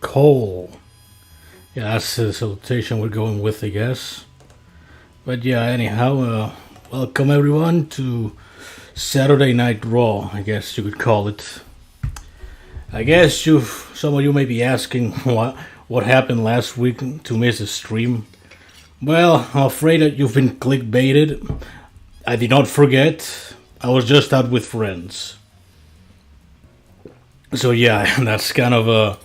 Coal. Yeah, that's the salutation we're going with, I guess. But yeah, anyhow, welcome everyone to Saturday Night Raw, I guess you could call it. I guess some of you may be asking what happened last week to miss the stream. Well, I'm afraid that you've been clickbaited. I did not forget. I was just out with friends. So yeah, that's kind of a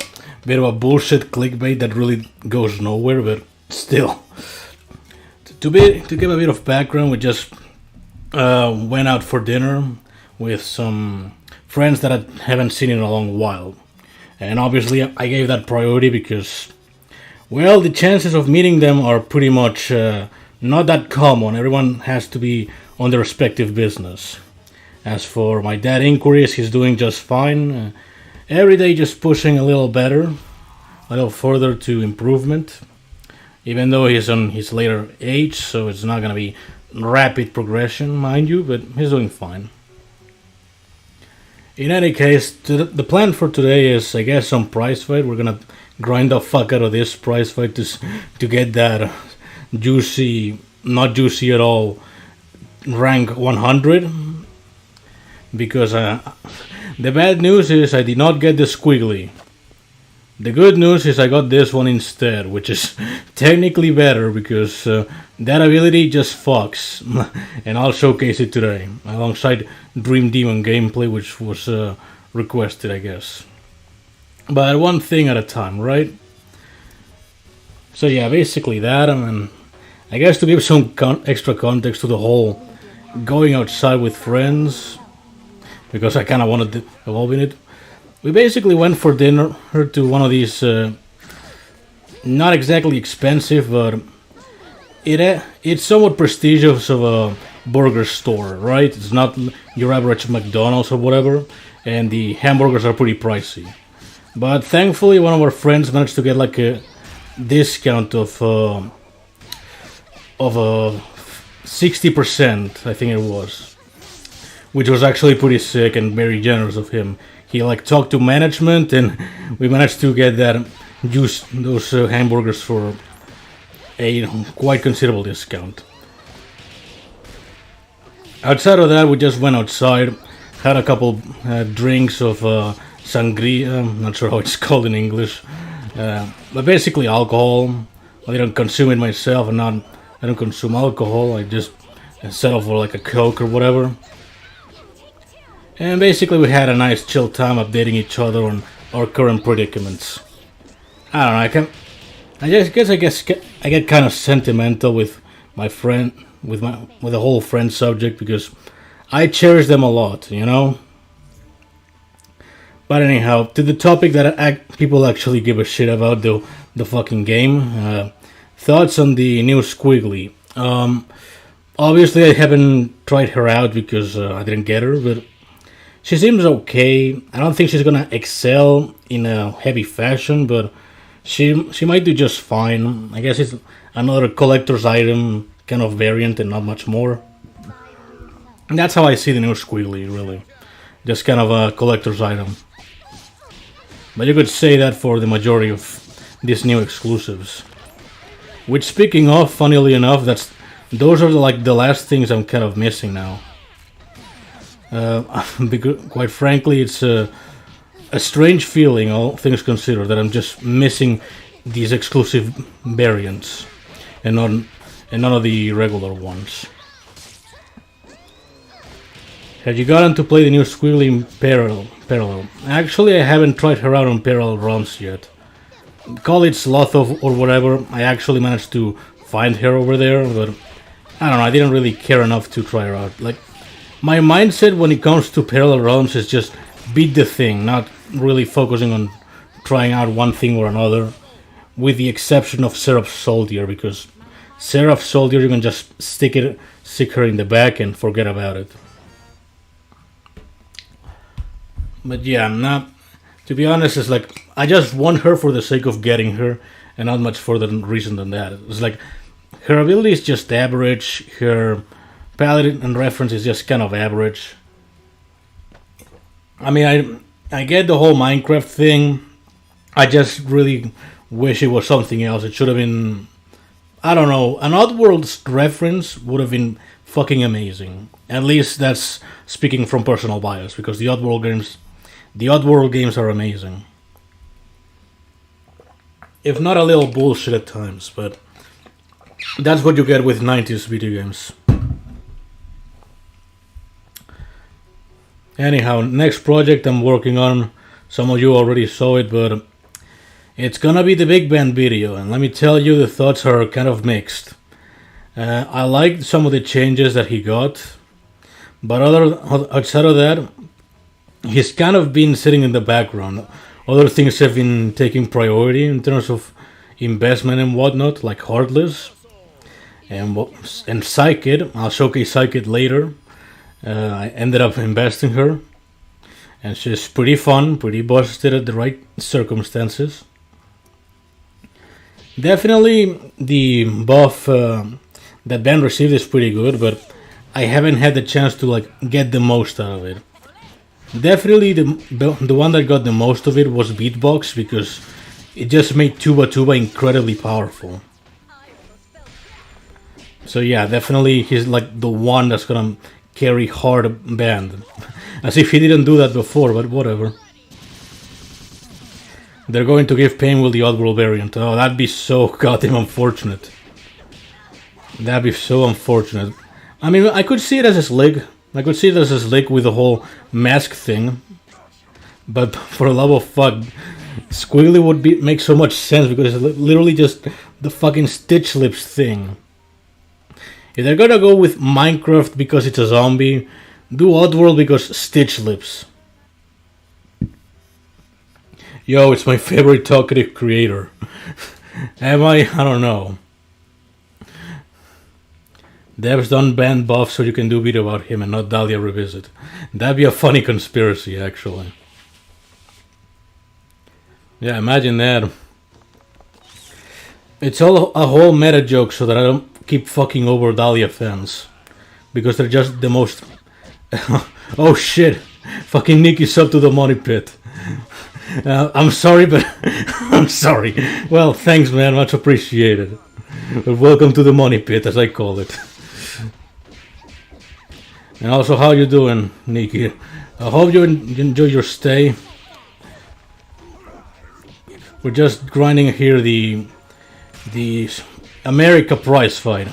bit of a bullshit clickbait that really goes nowhere, but still. To give a bit of background, we just went out for dinner with some friends that I haven't seen in a long while. And obviously I gave that priority because, well, the chances of meeting them are pretty much not that common. Everyone has to be on their respective business. As for my dad inquiries, he's doing just fine. Every day just pushing a little better, a little further to improvement. Even though he's on his later age, so it's not gonna be rapid progression, mind you, but he's doing fine. In any case, the plan for today is, I guess, some prize fight. We're gonna grind the fuck out of this prize fight to get that juicy, not juicy at all, rank 100. Because the bad news is I did not get the squiggly. The good news is I got this one instead, which is technically better because that ability just fucks. And I'll showcase it today, alongside Dream Demon gameplay, which was requested, I guess. But one thing at a time, right? So yeah, basically that, and I guess to give some extra context to the whole going outside with friends, because I kind of wanted to evolve in it. We basically went for dinner to one of these, not exactly expensive, but it's somewhat prestigious of a burger store, right? It's not your average McDonald's or whatever, and the hamburgers are pretty pricey. But thankfully, one of our friends managed to get like a discount of 60%, I think it was, which was actually pretty sick and very generous of him. He like talked to management, and we managed to get those hamburgers for a quite considerable discount. Outside of that, we just went outside, had a couple drinks of sangria. I'm not sure how it's called in English, but basically alcohol. I didn't consume it myself, and I don't consume alcohol. I just settle for like a Coke or whatever. And basically we had a nice chill time updating each other on our current predicaments. I don't know, I get kind of sentimental with my friend, with the whole friend subject, because I cherish them a lot, you know? But anyhow, to the topic that people actually give a shit about, the fucking game. Thoughts on the new Squiggly. Obviously I haven't tried her out because I didn't get her, but she seems okay. I don't think she's gonna excel in a heavy fashion, but she might do just fine. I guess it's another collector's item kind of variant and not much more. And that's how I see the new Squiggly, really. Just kind of a collector's item. But you could say that for the majority of these new exclusives. Which, speaking of, funnily enough, those are like the last things I'm kind of missing now. Because, quite frankly, it's a strange feeling, all things considered, that I'm just missing these exclusive variants and none of the regular ones. Have you gotten to play the new Squiggly in parallel? Actually, I haven't tried her out on parallel runs yet. Call it Sloth or whatever. I actually managed to find her over there, but I don't know. I didn't really care enough to try her out. Like, my mindset when it comes to parallel realms is just beat the thing, not really focusing on trying out one thing or another, with the exception of Seraph Soldier, because Seraph Soldier you can just stick her in the back and forget about it. But yeah, I'm not. To be honest, it's like I just want her for the sake of getting her, and not much further reason than that. It's like her ability is just average. Her palette and reference is just kind of average. I mean, I get the whole Minecraft thing. I just really wish it was something else. It should have been, I don't know, an Oddworld reference would have been fucking amazing. At least that's speaking from personal bias, because the Oddworld games are amazing. If not a little bullshit at times, but that's what you get with 90s video games. Anyhow, next project I'm working on, some of you already saw it, but it's gonna be the Big Band video, and let me tell you, the thoughts are kind of mixed. I liked some of the changes that he got, but outside of that, he's kind of been sitting in the background. Other things have been taking priority in terms of investment and whatnot, like Heartless and Psykid. I'll showcase Psykid later. I ended up investing her, and she's pretty fun, pretty busted at the right circumstances. Definitely the buff that Ben received is pretty good, but I haven't had the chance to like get the most out of it. Definitely the one that got the most of it was Beatbox, because it just made Tuba Tuba incredibly powerful. So yeah, definitely he's like the one that's gonna carry hard band. As if he didn't do that before, but whatever. They're going to give Pain with the Oddworld variant. Oh, that'd be so goddamn unfortunate. That'd be so unfortunate. I mean, I could see it as a slick. I could see it as a slick with the whole mask thing. But for the love of fuck, Squiggly would make so much sense, because it's literally just the fucking Stitch Lips thing. If they're gonna go with Minecraft because it's a zombie, do Oddworld because Stitch Lips. Yo, it's my favorite talkative creator. Am I? I don't know. Dev's done band buff so you can do a video about him and not Dahlia Revisit. That'd be a funny conspiracy, actually. Yeah, imagine that. It's all a whole meta joke so that I don't keep fucking over Dahlia fans, because they're just the most. Oh shit! Fucking Nick is up to the money pit. I'm sorry, but I'm sorry. Well, thanks, man. Much appreciated. But welcome to the money pit, as I call it. And also, how you doing, Nikki? I hope you enjoy your stay. We're just grinding here the America prize fight.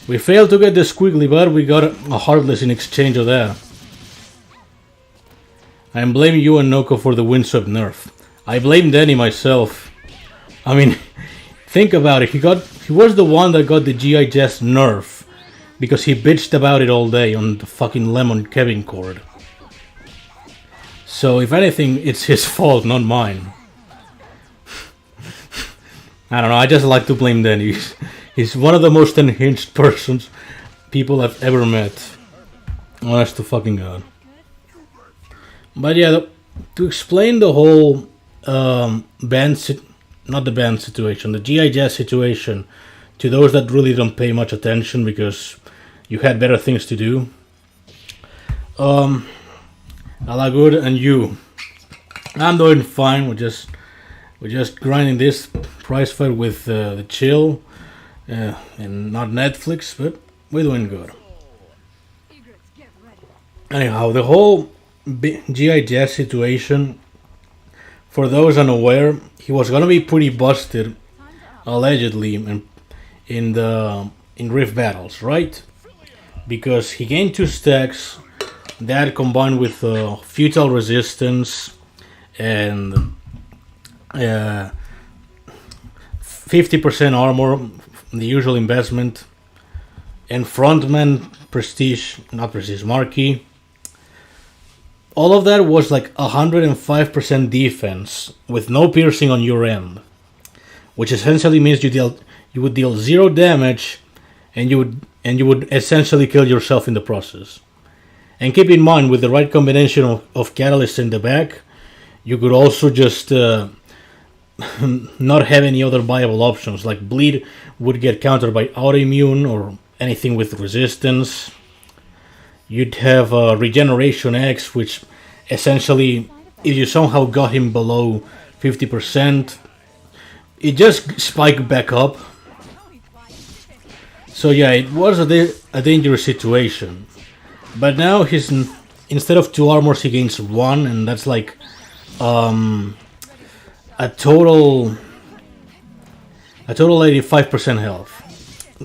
We failed to get the Squiggly, but we got a Heartless in exchange of that. I'm blaming you and Noko for the windswept nerf. I blame Danny myself. I mean, think about it. He was the one that got the G.I. Jess nerf, because he bitched about it all day on the fucking Lemon Kevin cord. So if anything, it's his fault, not mine. I don't know, I just like to blame Danny. He's one of the most unhinged people I've ever met. Honest to fucking God. But yeah, to explain the whole not the band situation, the G.I. Jazz situation, to those that really don't pay much attention because you had better things to do. Alagud and you. I'm doing fine. We're just grinding this prize fight with the chill and not Netflix, but we're doing good. Anyhow, the whole G.I. Jazz situation, for those unaware, he was gonna be pretty busted, allegedly, in Rift Battles, right? Because he gained 2 stacks, That combined with futile resistance and 50% armor, the usual investment, and frontman prestige, not prestige, marquee. All of that was like 105% defense with no piercing on your end, which essentially means you would deal 0 damage, and you would essentially kill yourself in the process. And keep in mind, with the right combination of catalysts in the back, you could also just not have any other viable options. Like bleed would get countered by autoimmune or anything with resistance. You'd have Regeneration X, which essentially, if you somehow got him below 50%, it just spiked back up. So yeah, it was a dangerous situation. But now instead of 2 armors, he gains 1, and that's like a total 85% health.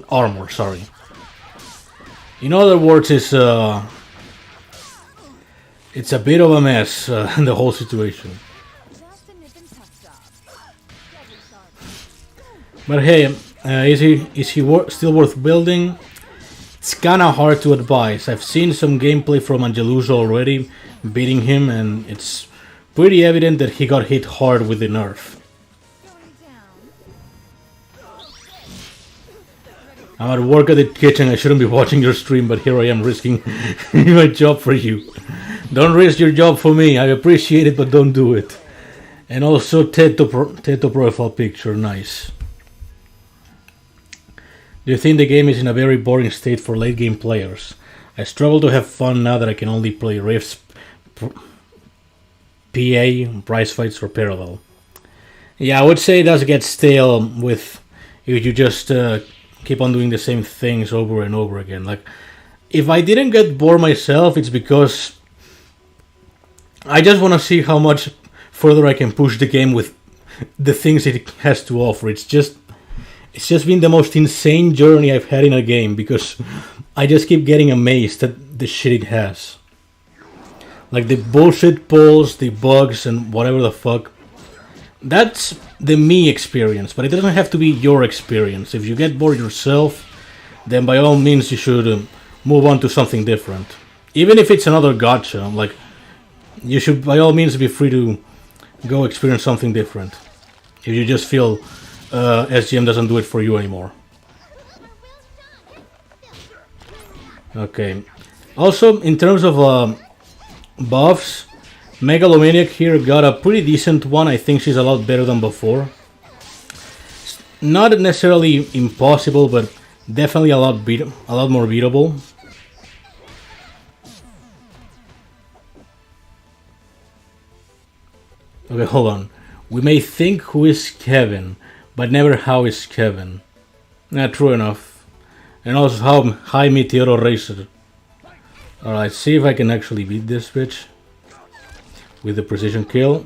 Armor, sorry. In other words, it's a bit of a mess, the whole situation. But hey, is he still worth building? It's kinda hard to advise. I've seen some gameplay from Angelusa already, beating him, and it's pretty evident that he got hit hard with the nerf. I'm at work at the kitchen, I shouldn't be watching your stream, but here I am risking my job for you. Don't risk your job for me, I appreciate it, but don't do it. And also Teto profile picture, nice. Do you think the game is in a very boring state for late game players? I struggle to have fun now that I can only play Rifts, PA, prize fights, or parallel. Yeah, I would say it does get stale with if you just keep on doing the same things over and over again. Like, if I didn't get bored myself, it's because I just want to see how much further I can push the game with the things it has to offer. It's just been the most insane journey I've had in a game, because I just keep getting amazed at the shit it has. Like the bullshit pulls, the bugs, and whatever the fuck. That's the me experience, but it doesn't have to be your experience. If you get bored yourself, then by all means you should move on to something different. Even if it's another gacha, like, you should by all means be free to go experience something different. If you just feel SGM doesn't do it for you anymore. Okay. Also, in terms of buffs, Megalomaniac here got a pretty decent one. I think she's a lot better than before. Not necessarily impossible, but definitely a lot more beatable. Okay, hold on. We may think who is Kevin, but never how is Kevin. Yeah, true enough. And also how high Meteoro Racer. Alright, see if I can actually beat this bitch with the precision kill.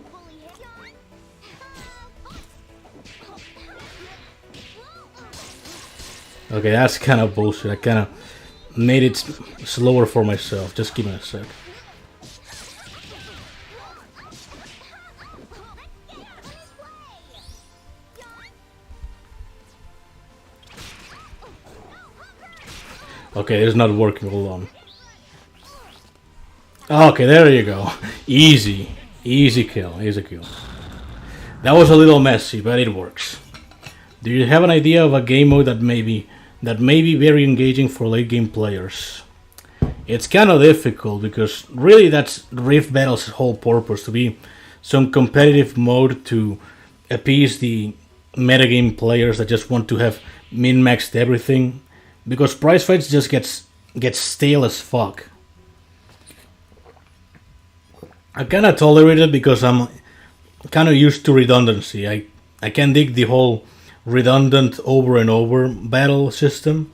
Okay, that's kind of bullshit. I kind of made it slower for myself. Just give me a sec. Okay, it's not working. Hold on. Okay, there you go. Easy kill. Easy kill. That was a little messy, but it works. Do you have an idea of a game mode that may be very engaging for late game players? It's kind of difficult because really that's Rift Battle's whole purpose, to be some competitive mode to appease the metagame players that just want to have min-maxed everything. Because prize fights just get stale as fuck. I kind of tolerate it because I'm kind of used to redundancy. I can dig the whole redundant over and over battle system,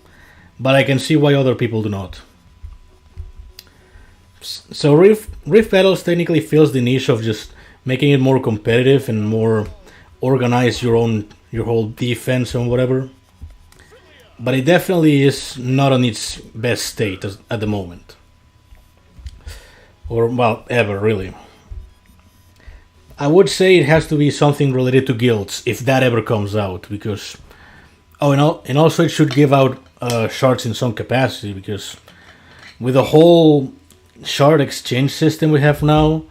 but I can see why other people do not. So Rift Battles technically fills the niche of just making it more competitive and more organize your whole defense and whatever. But it definitely is not on its best state at the moment. or well, ever really. I would say it has to be something related to guilds if that ever comes out, because and also it should give out shards in some capacity, because with the whole shard exchange system we have now,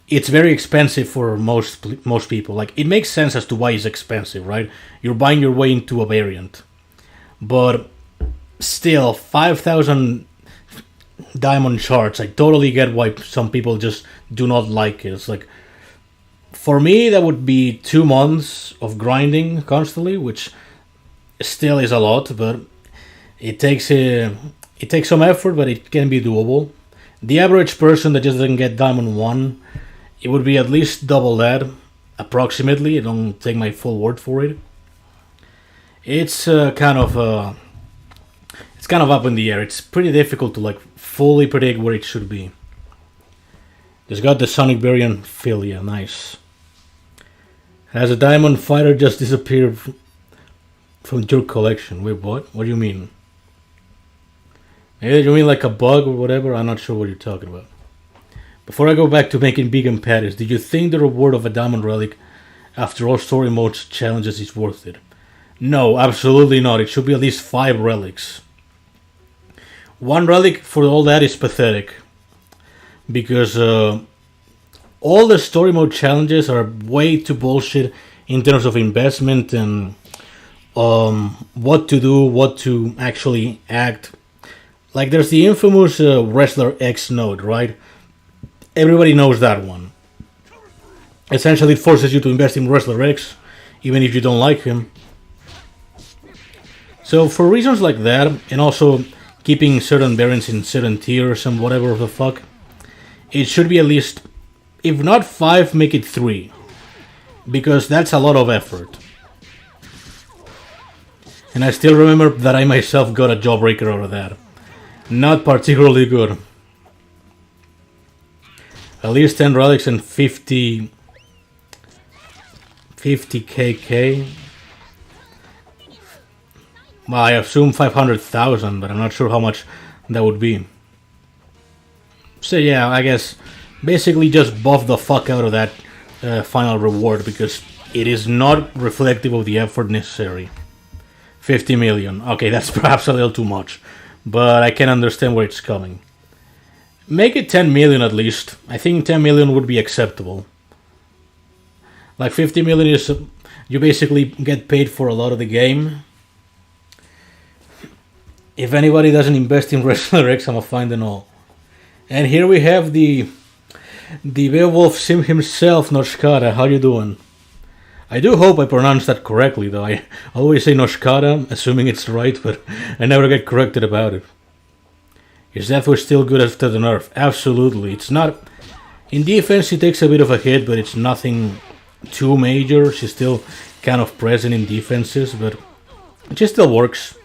it's very expensive for most people. Like, it makes sense as to why it's expensive, right? You're buying your way into a variant, but still, 5,000 diamond shards. I totally get why some people just do not like it. It's like, for me, that would be 2 months of grinding constantly, which still is a lot, but it takes some effort, but it can be doable. The average person that just doesn't get diamond 1, it would be at least double that, approximately. I don't take my full word for it. It's it's kind of up in the air. It's pretty difficult to like fully predict where it should be. Just got the Sonic variant fill, yeah, nice. Has a diamond fighter just disappeared from your collection? Wait, what? What do you mean? Maybe you mean like a bug or whatever? I'm not sure what you're talking about. Before I go back to making vegan patties, did you think the reward of a diamond relic after all story modes challenges is worth it? No, absolutely not. It should be at least 5 relics. 1 relic for all that is pathetic. Because all the story mode challenges are way too bullshit in terms of investment and what to do, what to actually act. Like, there's the infamous Wrestler X node, right? Everybody knows that one. Essentially, it forces you to invest in Wrestler X, even if you don't like him. So, for reasons like that, and also keeping certain variants in certain tiers and whatever the fuck, it should be at least, if not 5, make it 3. Because that's a lot of effort. And I still remember that I myself got a jawbreaker out of that. Not particularly good. At least 10 relics and 50 KK. Well, I assume 500,000, but I'm not sure how much that would be. So yeah, I guess basically just buff the fuck out of that final reward, because it is not reflective of the effort necessary. 50 million. Okay, that's perhaps a little too much, but I can understand where it's coming. Make it 10 million at least. I think 10 million would be acceptable. Like 50 million is, you basically get paid for a lot of the game. If anybody doesn't invest in Wrestler X, I'm gonna find them all. And here we have the Beowulf Sim himself, Noshkara. How you doing? I do hope I pronounced that correctly, though. I always say Noshkara, assuming it's right, but I never get corrected about it. His death was still good after the nerf. Absolutely. It's not... In defense, he takes a bit of a hit, but it's nothing too major. She's still kind of present in defenses, but she still works.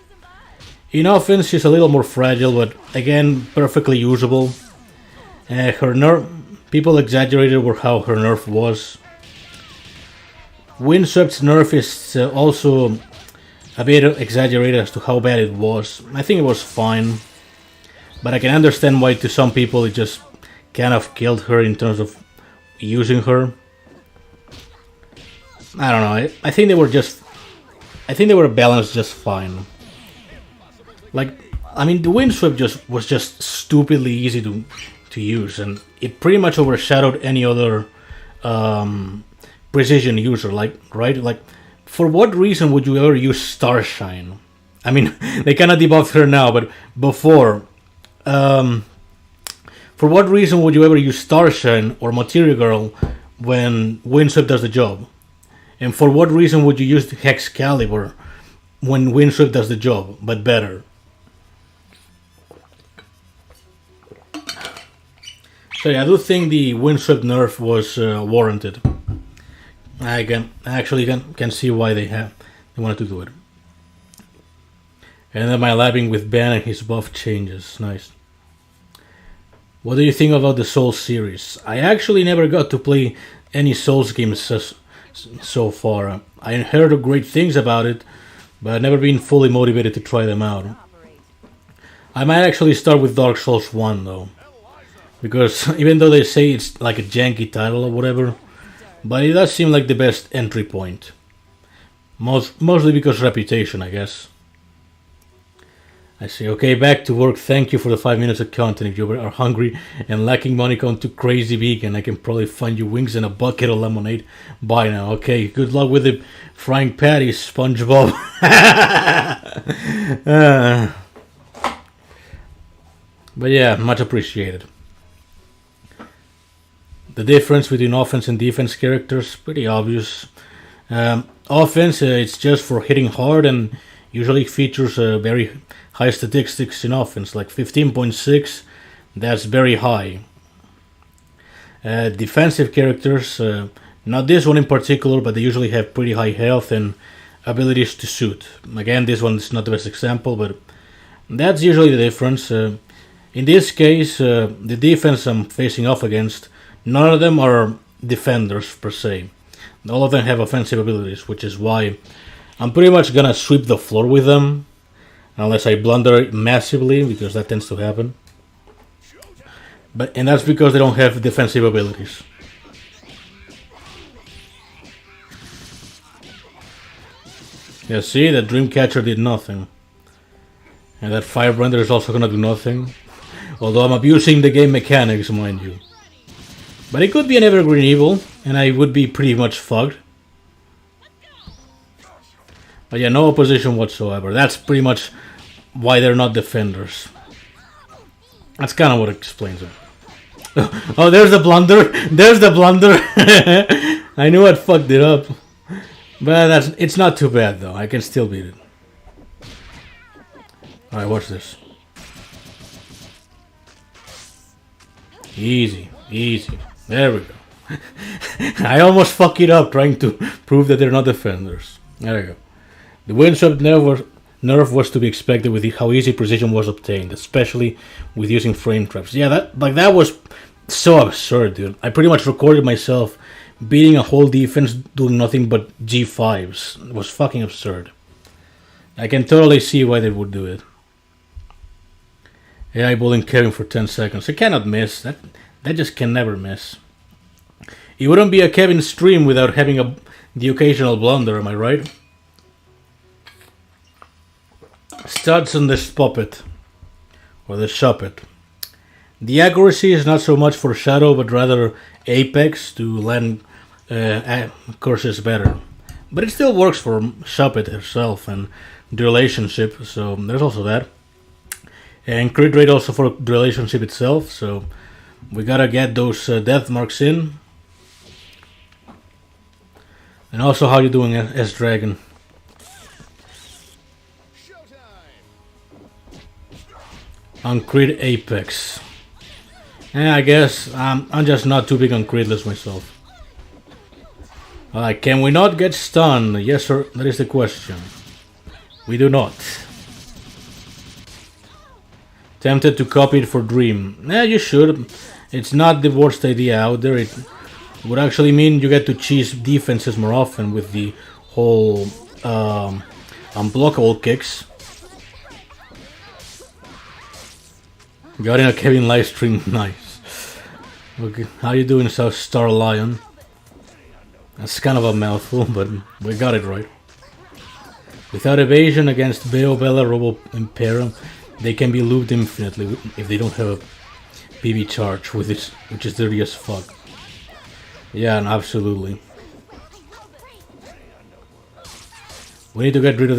In offense, she's a little more fragile, but again, perfectly usable. Her nerf... People exaggerated over how her nerf was. Windsweep's nerf is also a bit exaggerated as to how bad it was. I think it was fine, but I can understand why to some people it just kind of killed her in terms of using her. I don't know. I think they were just... I think they were balanced just fine. Like, I mean, the Windsweep was just stupidly easy to use, and it pretty much overshadowed any other precision user, like, right? Like, for what reason would you ever use Starshine? I mean, they kinda debuffed her now, but before, for what reason would you ever use Starshine or Material Girl when Windsweep does the job? And for what reason would you use Hexcalibur when Windsweep does the job, but better? So yeah, I do think the Windsweep nerf was warranted. I can see why they wanted to do it. And then my labbing with Ben and his buff changes. Nice. What do you think about the Souls series? I actually never got to play any Souls games so far. I heard great things about it, but I've never been fully motivated to try them out. I might actually start with Dark Souls 1 though. Because even though they say it's like a janky title or whatever, but it does seem like the best entry point. Mostly because reputation, I guess. I see. Okay, back to work. Thank you for the 5 minutes of content. If you are hungry and lacking money, come to Crazy Vegan. I can probably find you wings and a bucket of lemonade. Bye now. Okay, good luck with the frying patties, SpongeBob. But yeah, much appreciated. The difference between offense and defense characters, pretty obvious. Offense, it's just for hitting hard and usually features very high statistics in offense, like 15.6. That's very high. Defensive characters, not this one in particular, but they usually have pretty high health and abilities to shoot. Again, this one is not the best example, but that's usually the difference. In this case, the defense I'm facing off against, none of them are defenders per se. All of them have offensive abilities, which is why I'm pretty much gonna sweep the floor with them, unless I blunder massively, because that tends to happen. And that's because they don't have defensive abilities. Yeah, see, that Dreamcatcher did nothing. And that Firebrand is also gonna do nothing. Although I'm abusing the game mechanics, mind you. But it could be an evergreen evil, and I would be pretty much fucked. But yeah, no opposition whatsoever. That's pretty much why they're not defenders. That's kind of what explains it. Oh, there's the blunder. There's the blunder. I knew I'd fucked it up. But it's not too bad, though. I can still beat it. Alright, watch this. Easy. Easy. There we go. I almost fuck it up trying to prove that they're not defenders. There we go. The windswept nerf was to be expected with how easy precision was obtained, especially with using frame traps. Yeah, that was so absurd, dude. I pretty much recorded myself beating a whole defense doing nothing but G5s. It was fucking absurd. I can totally see why they would do it. AI bullying Kevin for 10 seconds. It cannot miss. That just can never miss. It wouldn't be a Kevin stream without having the occasional blunder, am I right? Studs on this puppet. Or the shuppet. The accuracy is not so much for Shadow, but rather Apex to land curses better. But it still works for Shuppet herself and the relationship, so there's also that. And crit rate also for the relationship itself, so we gotta get those death marks in. And also, how you doing, S-Dragon? On crit Apex. Yeah, I guess I'm just not too big on critless myself. Can we not get stunned? Yes, sir. That is the question. We do not. Tempted to copy it for Dream. Yeah, you should. It's not the worst idea out there. It would actually mean you get to cheese defenses more often with the whole unblockable kicks. Got in a Kevin livestream, nice. Okay, how you doing, South Star Lion? That's kind of a mouthful, but we got it right. Without evasion against Beo, Bella, Robo, and Pera, they can be looped infinitely if they don't have a PB charge, which is dirty as fuck. Yeah, and absolutely. We need to get rid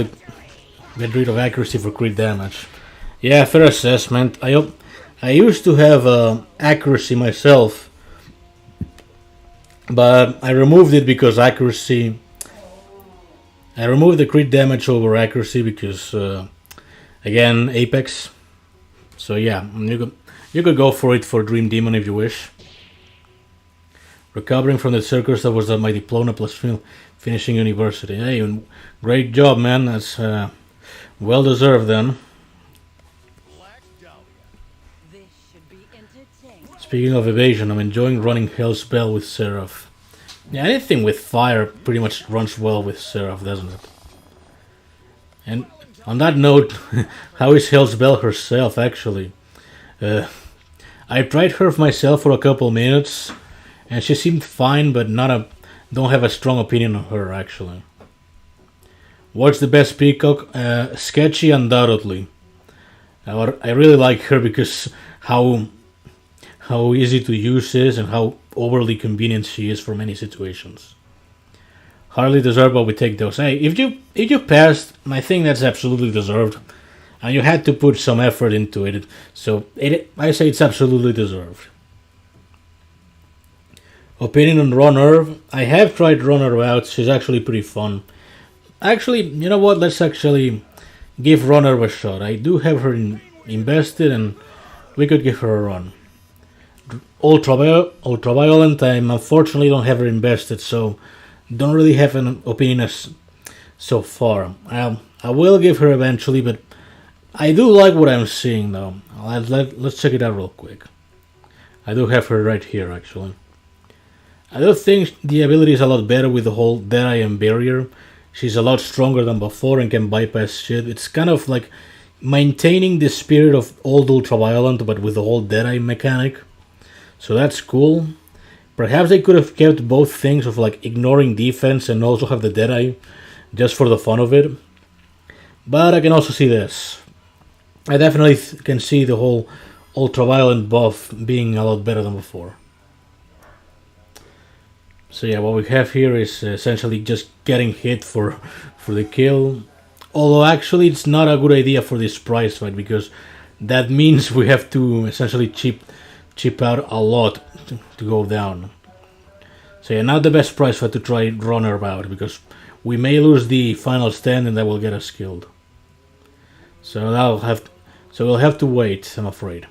of accuracy for crit damage. Yeah, fair assessment. I used to have accuracy myself, but I removed it because accuracy. I removed the crit damage over accuracy because, again, Apex. So yeah, you could go for it for Dream Demon if you wish. Recovering from the circus that was my diploma plus finishing university. Hey, great job, man. That's well deserved then. Speaking of evasion, I'm enjoying running Hell's Bell with Seraph. Yeah, anything with fire pretty much runs well with Seraph, doesn't it? And on that note, how is Hell's Bell herself, actually? I tried her myself for a couple minutes, and she seemed fine, but not a. Don't have a strong opinion on her actually. What's the best peacock? Sketchy, undoubtedly. I really like her because how easy to use is and how overly convenient she is for many situations. Hardly deserved, but we take those. Hey, if you passed, I think that's absolutely deserved, and you had to put some effort into it. So I say it's absolutely deserved. Opinion on Ron Irv? I have tried Ron Irv out. She's actually pretty fun. Actually, you know what? Let's actually give Ron Irv a shot. I do have her invested, and we could give her a run. Ultraviolent, I unfortunately don't have her invested, so don't really have an opinion so far. I will give her eventually, but I do like what I'm seeing though. Let's check it out real quick. I do have her right here actually. I do think the ability is a lot better with the whole Deadeye and Barrier. She's a lot stronger than before and can bypass shit. It's kind of like maintaining the spirit of old Ultraviolent, but with the whole Deadeye mechanic. So that's cool. Perhaps they could have kept both things of like ignoring defense and also have the Deadeye just for the fun of it. But I can also see this. I definitely can see the whole Ultraviolent buff being a lot better than before. So yeah, what we have here is essentially just getting hit for the kill. Although actually it's not a good idea for this prize fight because that means we have to essentially chip out a lot to go down. So yeah, not the best prize fight to try runner about because we may lose the final stand and that will get us killed. So we'll have to wait, I'm afraid.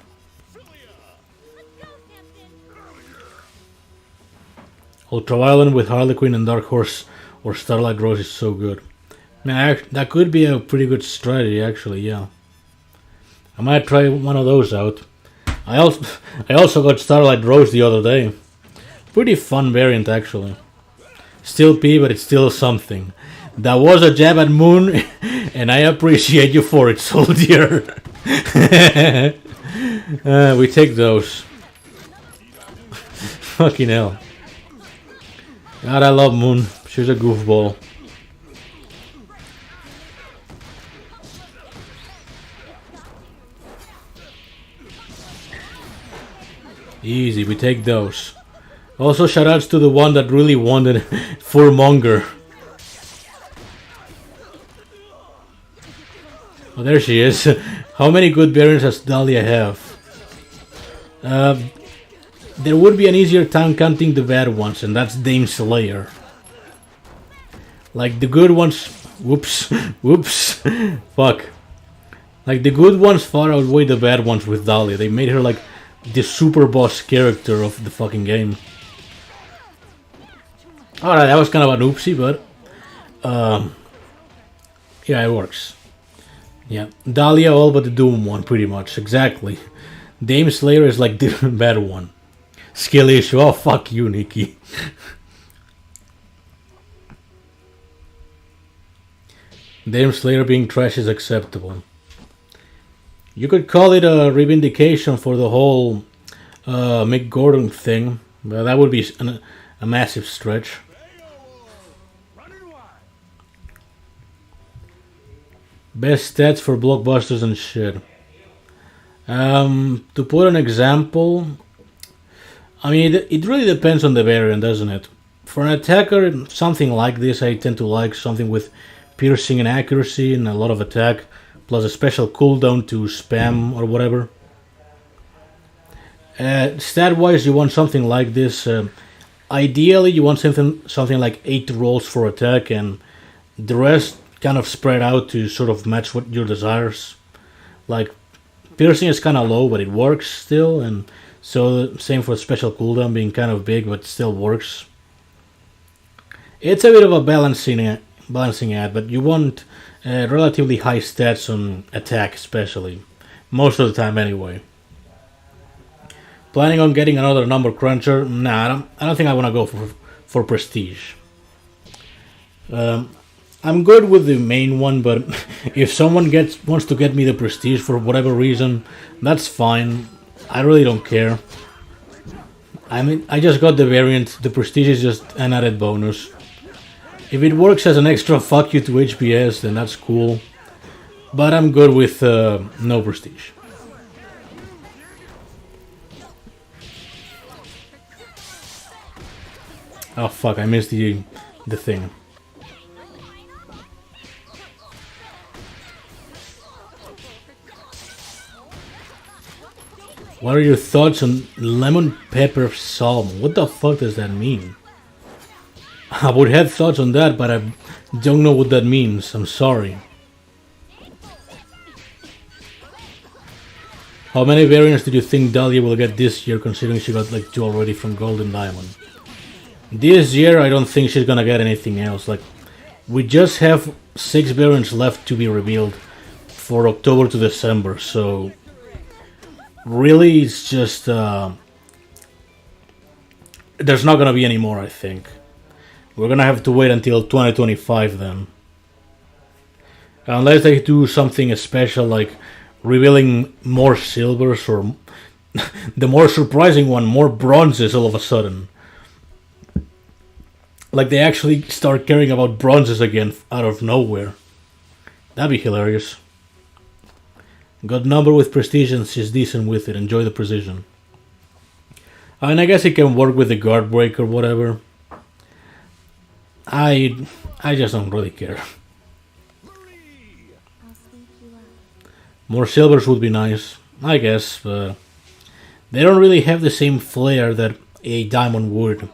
Ultraviolent with Harlequin and Dark Horse or Starlight Rose is so good. Man, that could be a pretty good strategy actually, yeah. I might try one of those out. I also got Starlight Rose the other day. Pretty fun variant actually. Still P, but it's still something. That was a jab at Moon, and I appreciate you for it, soldier. We take those. Fucking hell. God, I love Moon. She's a goofball. Easy, we take those. Also, shoutouts to the one that really wanted Furmonger. Oh, there she is. How many good variants does Dahlia have? There would be an easier time counting the bad ones, and that's Dame Slayer. Like the good ones... Whoops. Whoops. Fuck. Like the good ones far outweigh the bad ones with Dahlia. They made her like the super boss character of the fucking game. Alright, that was kind of an oopsie, but... yeah, it works. Yeah, Dahlia all but the Doom one, pretty much. Exactly. Dame Slayer is like the bad one. Skill issue. Oh, fuck you, Nikki. Dame Slayer being trash is acceptable. You could call it a reivindication for the whole Mick Gordon thing, but that would be a massive stretch. Best stats for blockbusters and shit. To put an example, I mean, it really depends on the variant, doesn't it? For an attacker, something like this, I tend to like something with piercing and accuracy and a lot of attack, plus a special cooldown to spam or whatever. Stat-wise, you want something like this. Ideally, you want something like 8 rolls for attack and the rest kind of spread out to sort of match what your desires. Like, piercing is kind of low, but it works still, and so same for special cooldown being kind of big, but still works. It's a bit of a balancing act, but you want relatively high stats on attack, especially. Most of the time, anyway. Planning on getting another number cruncher? Nah, I don't think I want to go for prestige. I'm good with the main one, but if someone wants to get me the prestige for whatever reason, that's fine. I really don't care. I mean, I just got the variant. The prestige is just an added bonus. If it works as an extra fuck you to HPS, then that's cool. But I'm good with no prestige. Oh fuck, I missed the thing. What are your thoughts on lemon pepper salmon? What the fuck does that mean? I would have thoughts on that, but I don't know what that means. I'm sorry. How many variants did you think Dahlia will get this year, considering she got like 2 already from Gold and Diamond? This year, I don't think she's gonna get anything else. Like, we just have 6 variants left to be revealed for October to December, so really it's just there's not gonna be any more, I think. We're gonna have to wait until 2025 then. Unless they do something special like revealing more silvers or the more surprising one, more bronzes all of a sudden. Like they actually start caring about bronzes again out of nowhere. That'd be hilarious. Got number with prestige and she's decent with it. Enjoy the precision. And I guess it can work with the guard break or whatever. I just don't really care. More silvers would be nice, I guess, but they don't really have the same flair that a diamond would,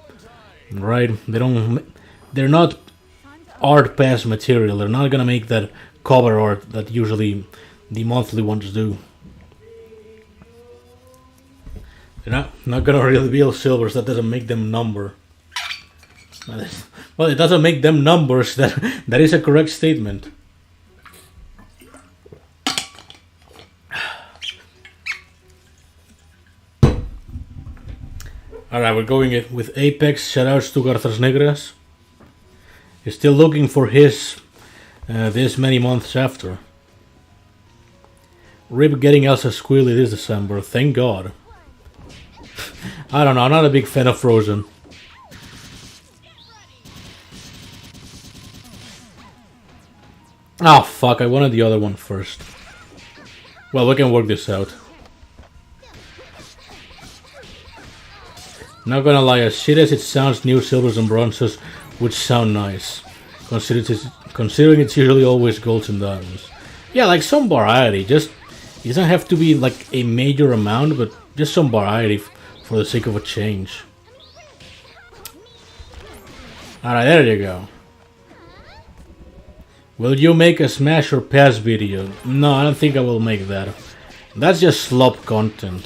right? They're not art pass material. They're not gonna make that cover art that usually the monthly ones do. They're not gonna reveal silvers. That doesn't make them number. Well, it doesn't make them numbers. That is a correct statement. Alright, we're going with Apex. Shoutouts to Garthas Negras. He's still looking for his this many months after. Rip getting Elsa Squealy this December. Thank God. I don't know. I'm not a big fan of Frozen. Oh fuck, I wanted the other one first. Well, we can work this out. Not gonna lie, as shit as it sounds, new silvers and bronzes would sound nice. Considering it's usually always golds and diamonds. Yeah, like some variety. Just, it doesn't have to be like a major amount, but just some variety for the sake of a change. Alright, there you go. Will you make a smash or pass video? No, I don't think I will make that. That's just slop content.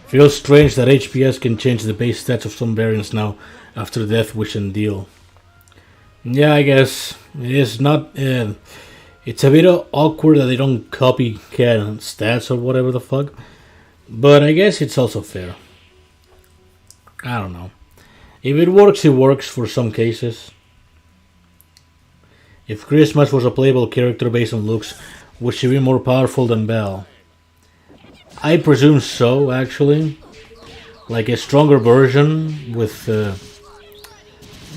Feels strange that HPS can change the base stats of some variants now after Death Wish and Deal. Yeah, I guess it is not. It's a bit awkward that they don't copycat stats or whatever the fuck, but I guess it's also fair. I don't know. If it works for some cases. If Christmas was a playable character based on looks, would she be more powerful than Belle? I presume so, actually. Like a stronger version with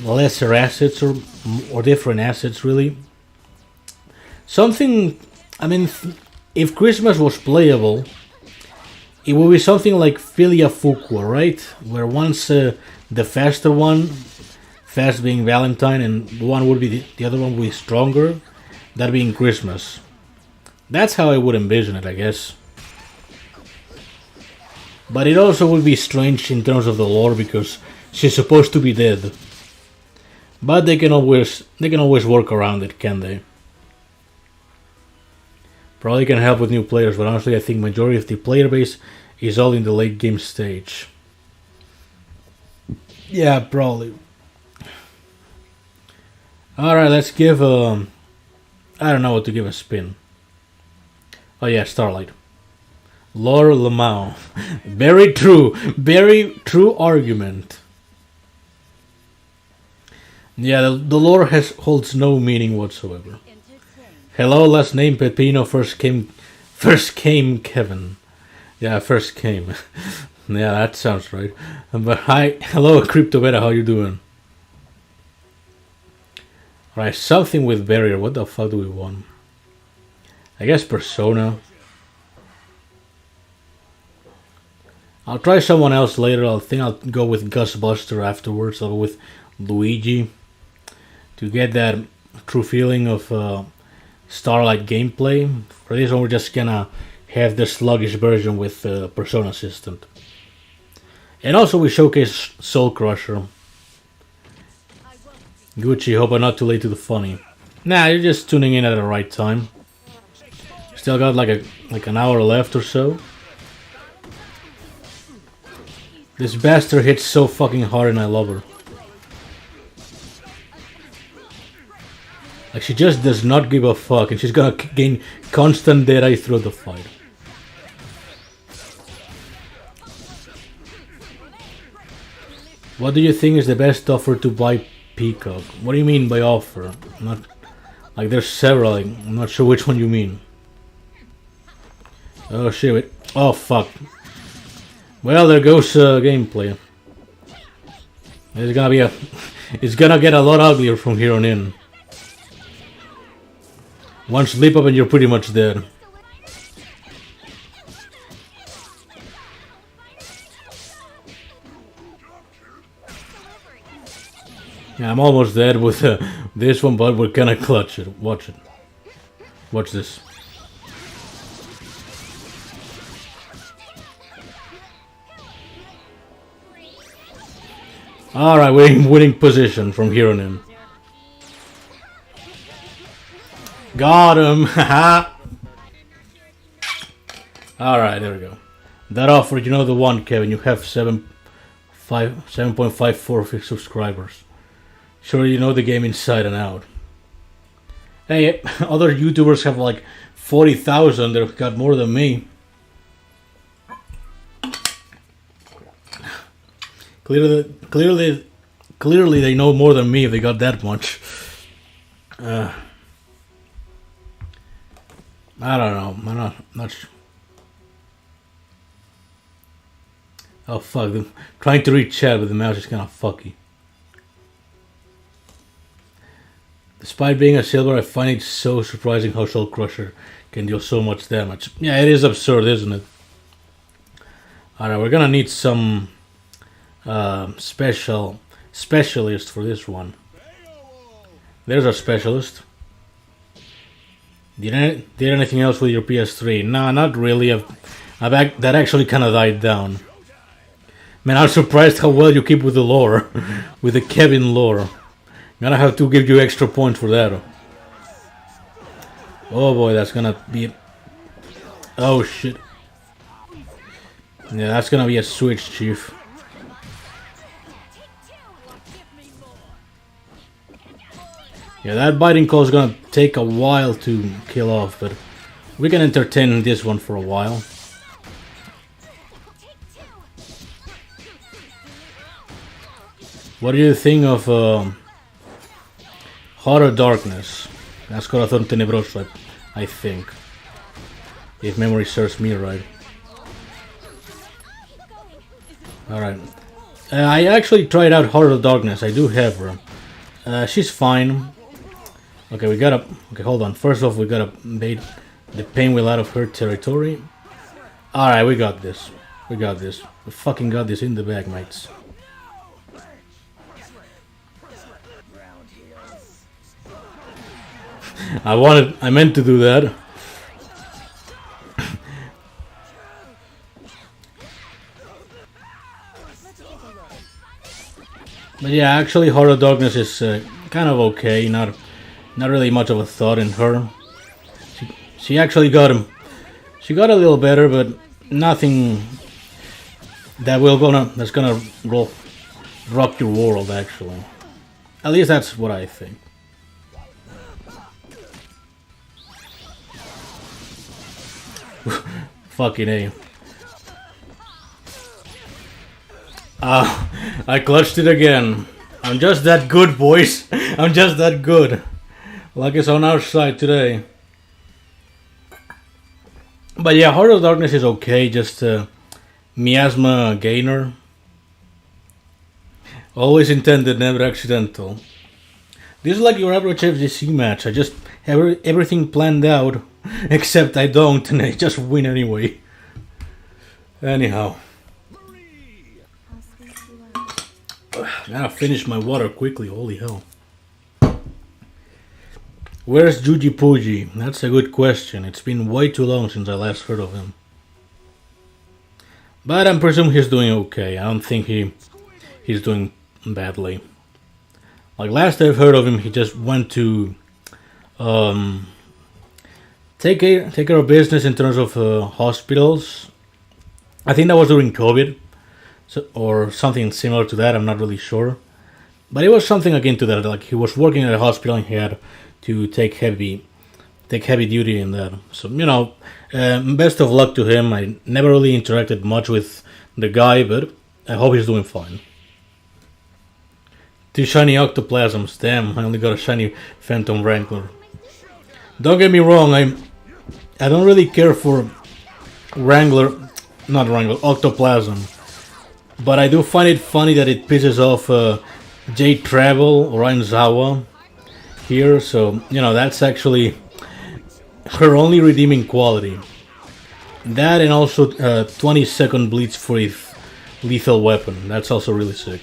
lesser assets or different assets, really. Something, I mean, if Christmas was playable, it would be something like Filia Fuqua, right? Where once the faster one, fast being Valentine, and one would be the other one would be stronger, that being Christmas. That's how I would envision it, I guess. But it also would be strange in terms of the lore because she's supposed to be dead. But they can always work around it, can they? Probably can help with new players, but honestly I think majority of the player base is all in the late game stage. Yeah, probably. Alright, let's give I don't know what to give a spin. Oh yeah, Starlight. Lore lmao. Very true argument. Yeah, the lore holds no meaning whatsoever. Hello, last name Pepino. First came Kevin. Yeah, first came. Yeah, that sounds right. But hi, hello, Crypto Beta. How you doing? Right, something with barrier. What the fuck do we want? I guess Persona. I'll try someone else later. I think I'll go with Ghostbuster afterwards. I'll go with Luigi to get that true feeling of Starlight gameplay. For this one, we're just gonna have the sluggish version with Persona Assistant. And also, we showcase Soul Crusher. Gucci, hope I'm not too late to the funny. Nah, you're just tuning in at the right time. Still got like an hour left or so. This bastard hits so fucking hard and I love her. Like, she just does not give a fuck and she's gonna gain constant dead eye throughout the fight. What do you think is the best offer to buy Peacock? What do you mean by offer? Not like there's several. Like, I'm not sure which one you mean. Oh shit! Wait. Oh fuck! Well, there goes gameplay. It's gonna be it's gonna get a lot uglier from here on in. One slip up and you're pretty much dead. Yeah, I'm almost dead with this one, but we're gonna clutch it. Watch it. Watch this. Alright, we're in winning position from here on in. Got him! Haha! Alright, there we go. That offer, you know the one, Kevin. You have 7.54 subscribers. Sure, you know the game inside and out. Hey, other YouTubers have like 40,000. They've got more than me. Clearly, they know more than me if they got that much. I don't know. I'm not sure. Oh fuck! I'm trying to reach chat, but the mouse is kind of fucky. Despite being a silver, I find it so surprising how Soul Crusher can deal so much damage. Yeah, it is absurd, isn't it? Alright, we're gonna need some specialist for this one. There's our specialist. Did anything else with your PS3? Nah, not really. That actually kind of died down. Man, I'm surprised how well you keep with the lore, with the Kevin lore. Gonna have to give you extra points for that. Oh boy, that's gonna be... Oh shit. Yeah, that's gonna be a switch, Chief. Yeah, that biting call is gonna take a while to kill off, but we can entertain this one for a while. What do you think of Horror Darkness? That's Corazón Tenebroso, I think. If memory serves me right. Alright. I actually tried out Horror Darkness. I do have her. She's fine. Okay, we gotta... Okay, hold on. First off, we gotta bait the pain wheel out of her territory. Alright, we got this. We got this. We fucking got this in the bag, mates. I meant to do that. But yeah, actually Horror Darkness is kind of okay, not really much of a thought in her. She actually got him. She got a little better, but nothing that's gonna rock your world actually. At least that's what I think. Fucking A. I clutched it again. I'm just that good, boys. I'm just that good. Luck is on our side today. But yeah, Heart of Darkness is okay, just miasma gainer. Always intended, never accidental. This is like your average FGC match. I just have everything planned out, except I don't, and I just win anyway. Anyhow. Gotta finish my water quickly, holy hell. Where's Juji Puji? That's a good question. It's been way too long since I last heard of him. But I presume he's doing okay. I don't think he's doing badly. Like last I've heard of him, he just went to take care of business in terms of hospitals. I think that was during COVID, or something similar to that. I'm not really sure, but it was something akin to that. Like he was working at a hospital and he had to take heavy duty in that. So best of luck to him. I never really interacted much with the guy, but I hope he's doing fine. 2 shiny Octoplasms. Damn, I only got a shiny Phantom Wrangler. Don't get me wrong, I don't really care for Octoplasm. But I do find it funny that it pisses off J Travel or Ainzawa here, so that's actually her only redeeming quality. That and also 20-second Bleach Freeze lethal weapon. That's also really sick.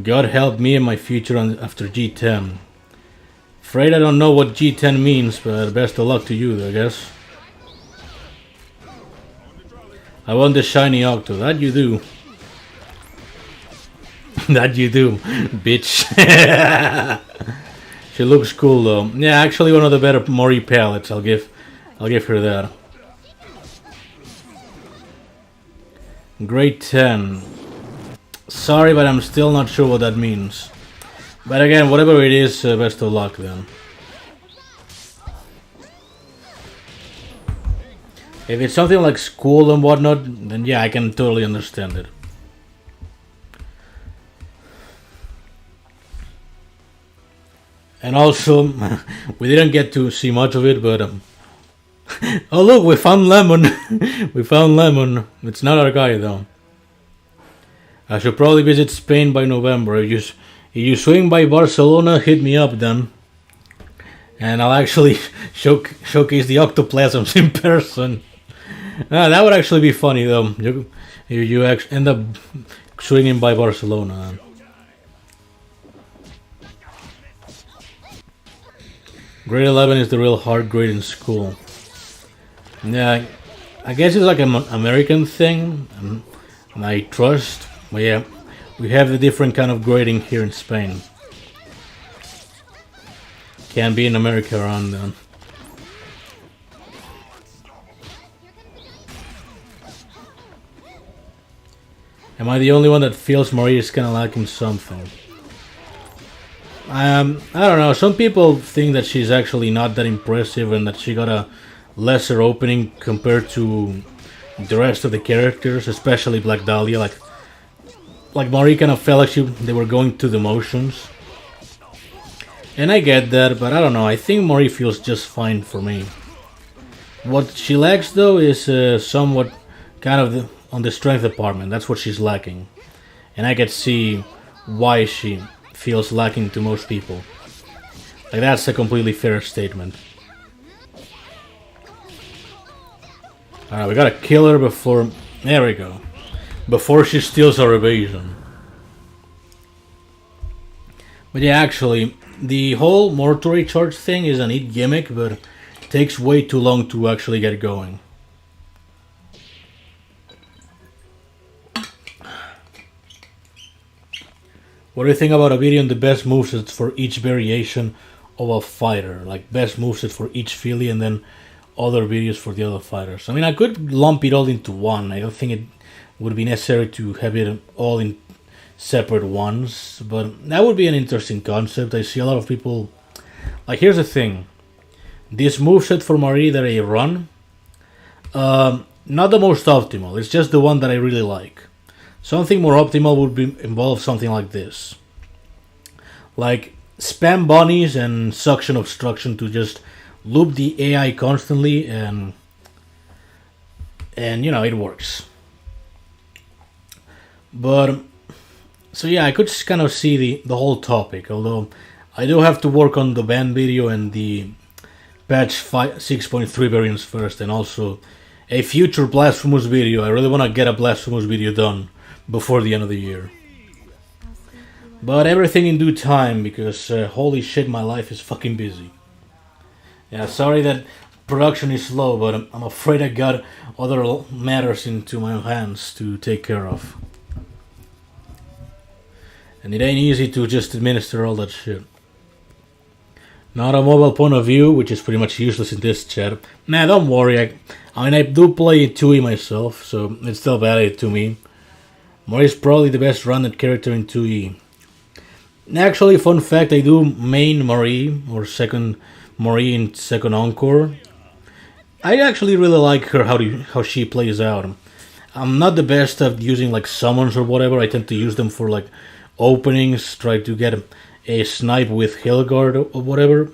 God help me and my future after G10. Afraid I don't know what G10 means, but best of luck to you, I guess. I want the shiny Octo. That you do. That you do, bitch. She looks cool though. Yeah, actually one of the better Mori palettes. I'll give her that. Grade 10. Sorry, but I'm still not sure what that means. But again, whatever it is, best of luck then. If it's something like school and whatnot, then yeah, I can totally understand it. And also, we didn't get to see much of it, but oh look, we found Lemon. We found Lemon. It's not our guy though. I should probably visit Spain by November. If you swing by Barcelona, hit me up then. And I'll actually showcase the Octoplasms in person. That would actually be funny though. You actually end up swinging by Barcelona. Grade 11 is the real hard grade in school. Yeah, I guess it's like an American thing, and I trust. But yeah, we have the different kind of grading here in Spain. Can't be in America around then. Am I the only one that feels Marie is kind of lacking something? I don't know. Some people think that she's actually not that impressive and that she got a lesser opening compared to the rest of the characters, especially Black Dahlia. Like Marie kind of felt like they were going through the motions. And I get that, but I don't know. I think Marie feels just fine for me. What she lacks though is somewhat kind of on the strength department. That's what she's lacking. And I can see why she feels lacking to most people. Like that's a completely fair statement. Alright, we gotta kill her before... There we go. Before she steals our evasion. But yeah, actually, the whole mortuary charge thing is a neat gimmick, but it takes way too long to actually get going. What do you think about a video on the best movesets for each variation of a fighter? Like best moveset for each Philly and then other videos for the other fighters. I mean, I could lump it all into one. I don't think it would be necessary to have it all in separate ones, but that would be an interesting concept. I see a lot of people... Like, here's the thing. This moveset for Marie that I run, not the most optimal. It's just the one that I really like. Something more optimal would involve something like this. Like, spam bunnies and suction obstruction to just loop the AI constantly, and it works. But so yeah, I could just kind of see the whole topic. Although I do have to work on the band video and the patch 6.3 variants first, and also a future Blasphemous video. I really want to get a Blasphemous video done before the end of the year. But everything in due time, because holy shit, my life is fucking busy. Yeah, sorry that production is slow, but I'm afraid I got other matters into my hands to take care of. And it ain't easy to just administer all that shit. Not a mobile point of view, which is pretty much useless in this chat. Nah, don't worry. I do play 2E myself, so it's still valid to me. Mori is probably the best rounded character in 2E. Actually, fun fact, I do main Marie, or second Marie in second Encore. I actually really like her, how she plays out. I'm not the best at using like summons or whatever. I tend to use them for like openings, try to get a snipe with Hillguard or whatever.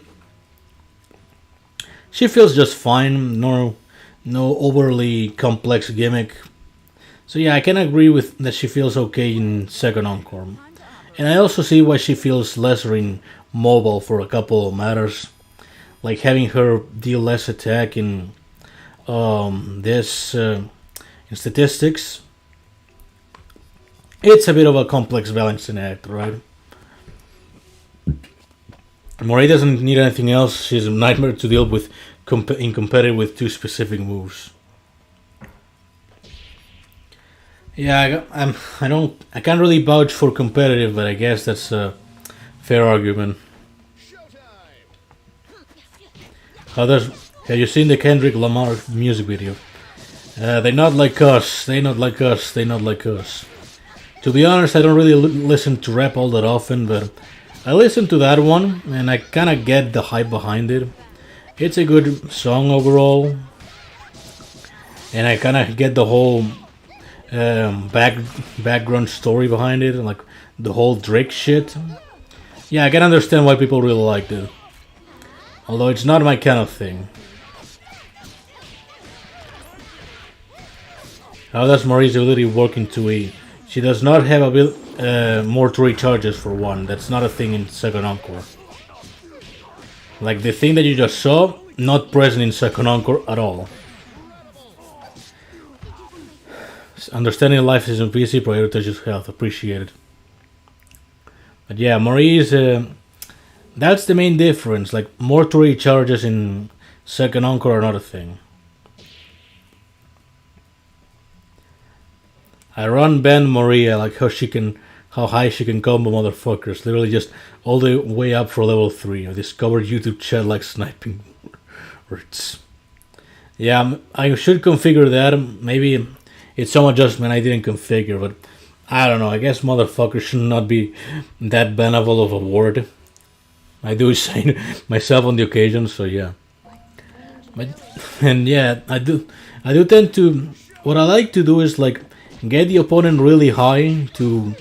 She feels just fine, no overly complex gimmick. So yeah, I can agree with that she feels okay in second Encore. And I also see why she feels lesser in mobile for a couple of matters. Like having her deal less attack in in statistics. It's a bit of a complex balancing act, right? Moray doesn't need anything else. She's a nightmare to deal with in competitive with 2 specific moves. Yeah, I can't really vouch for competitive, but I guess that's a fair argument. Have you seen the Kendrick Lamar music video? They're not like us. They not like us. They not like us. To be honest, I don't really listen to rap all that often, but I listened to that one, and I kind of get the hype behind it. It's a good song overall, and I kind of get the whole background story behind it, and like the whole Drake shit. Yeah, I can understand why people really liked it, although it's not my kind of thing. How does Marie's ability work in 2E? She does not have more 3 charges for one. That's not a thing in second Encore. Like the thing that you just saw, not present in second Encore at all. Understanding life isn't easy, prioritizes health. Appreciate it. But yeah, Marie is... that's the main difference. Like, more 3 charges in second Encore are not a thing. I run band Maria, like how high she can combo motherfuckers. Literally just all the way up for level 3. I discovered YouTube chat like sniping words. Yeah, I should configure that. Maybe it's some adjustment I didn't configure, but I don't know. I guess motherfucker should not be that bannable of a word. I do say myself on the occasion, so yeah. And yeah, I do tend to... What I like to do is like get the opponent really high to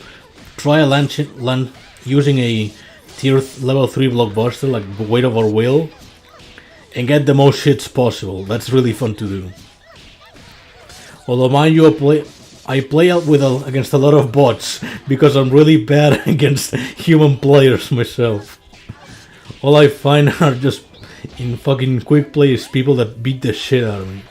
try a land using a tier level 3 blockbuster like Weight of Our Will and get the most hits possible. That's really fun to do. Although mind you, I play out against a lot of bots because I'm really bad against human players myself. All I find are just in fucking quick plays people that beat the shit out of me.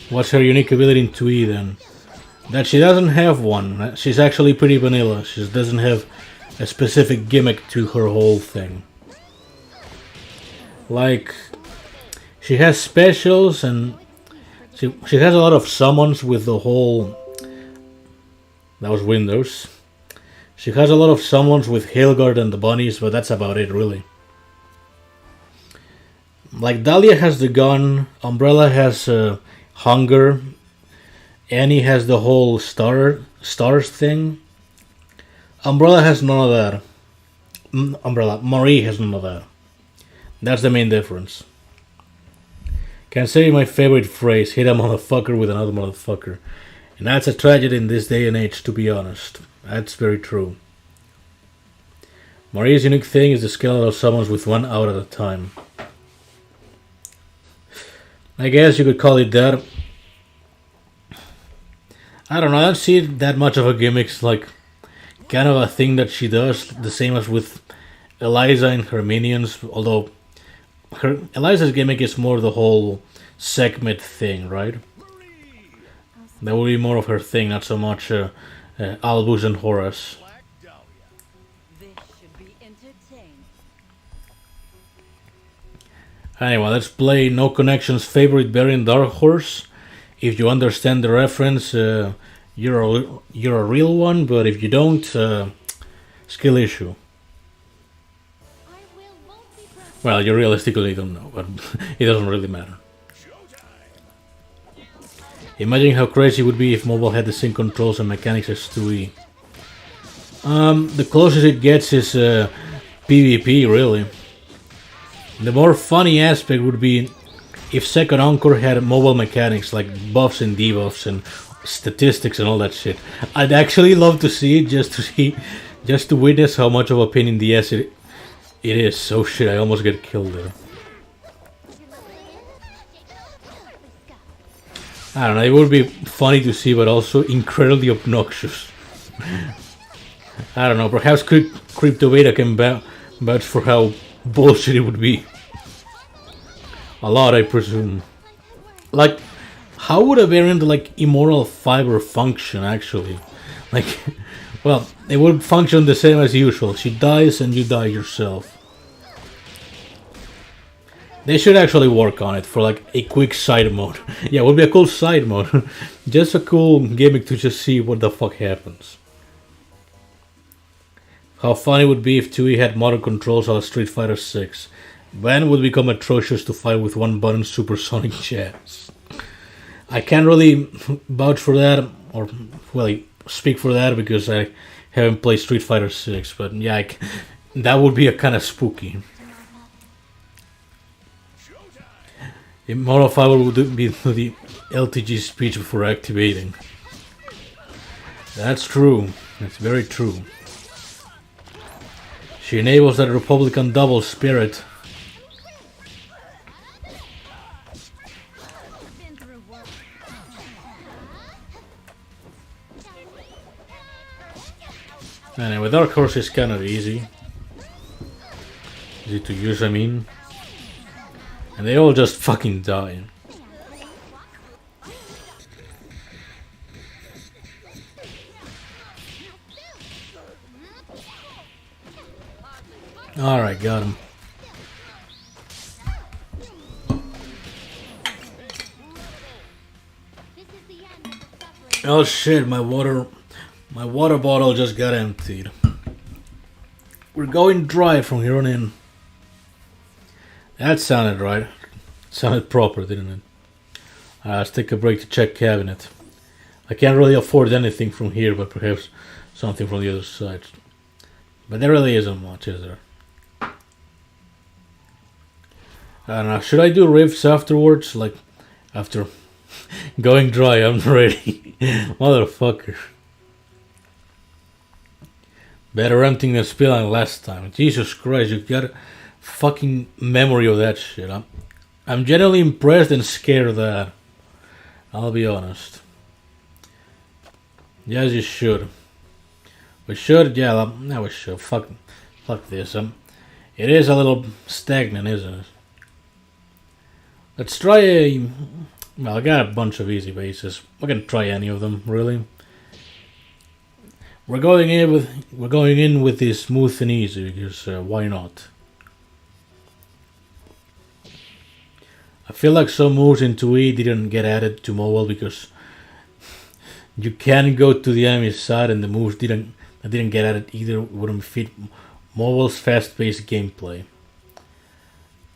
What's her unique ability in 2E then? That she doesn't have one. She's actually pretty vanilla. She doesn't have a specific gimmick to her whole thing. Like, she has specials and she has a lot of summons with the whole... That was Windows. She has a lot of summons with Hillguard and the bunnies, but that's about it really. Like, Dahlia has the gun, Umbrella has... Hunger. Annie has the whole stars thing. Umbrella has none of that. Marie has none of that. That's the main difference. Can say my favorite phrase, hit a motherfucker with another motherfucker. And that's a tragedy in this day and age, to be honest. That's very true. Maria's unique thing is the skeletal summons with one out at a time. I guess you could call it that. I don't know, I don't see it that much of a gimmick. It's like kind of a thing that she does, the same as with Eliza and her minions, although Eliza's gimmick is more the whole segment thing, right? That would be more of her thing, not so much Albus and Horace. Anyway, let's play No Connections' favorite variant Dark Horse. If you understand the reference, you're a real one, but if you don't, skill issue. Well, you realistically don't know, but it doesn't really matter. Imagine how crazy it would be if mobile had the same controls and mechanics as 2E. The closest it gets is PvP, really. The more funny aspect would be if Second Encore had mobile mechanics like buffs and debuffs and statistics and all that shit. I'd actually love to see it just to witness how much of a pain in the ass it is. So shit, I almost get killed there. I don't know, it would be funny to see, but also incredibly obnoxious. I don't know, perhaps Crypto Beta can vouch for how bullshit it would be. A lot, I presume. Like, how would a variant like Immortal Fiber function, actually? Like, well, it would function the same as usual. She dies and you die yourself. They should actually work on it for like a quick side mode. Yeah, it would be a cool side mode. Just a cool gimmick to just see what the fuck happens. How funny it would be if 2E had modern controls on Street Fighter 6. Then would become atrocious to fight with one button supersonic jabs. I can't really vouch for that, or really speak for that because I haven't played Street Fighter 6, but yeah, that would be a kind of spooky. Immortal Fiber would be the LTG speech before activating. That's true. That's very true. She enables that Republican double spirit. Anyway, Dark Horse is kind of easy. Easy to use, I mean. And they all just fucking die. Alright, got him. Oh shit, my water bottle just got emptied. We're going dry from here on in. That sounded right. Sounded proper, didn't it? Let's take a break to check cabinet. I can't really afford anything from here, but perhaps something from the other side. But there really isn't much, is there? I don't know. Should I do rifts afterwards? Like, after going dry, I'm ready. Motherfucker. Better emptying than spilling last time. Jesus Christ, you got a fucking memory of that shit. I'm genuinely impressed and scared of that. I'll be honest. Yes, you should. We should, yeah, no, we should. Fuck this. It is a little stagnant, isn't it? Let's try a... Well, I got a bunch of easy bases. We're gonna try any of them, really. We're going in with this smooth and easy because why not? I feel like some moves in 2E didn't get added to mobile because you can go to the enemy side and the moves didn't get added either wouldn't fit mobile's fast-paced gameplay.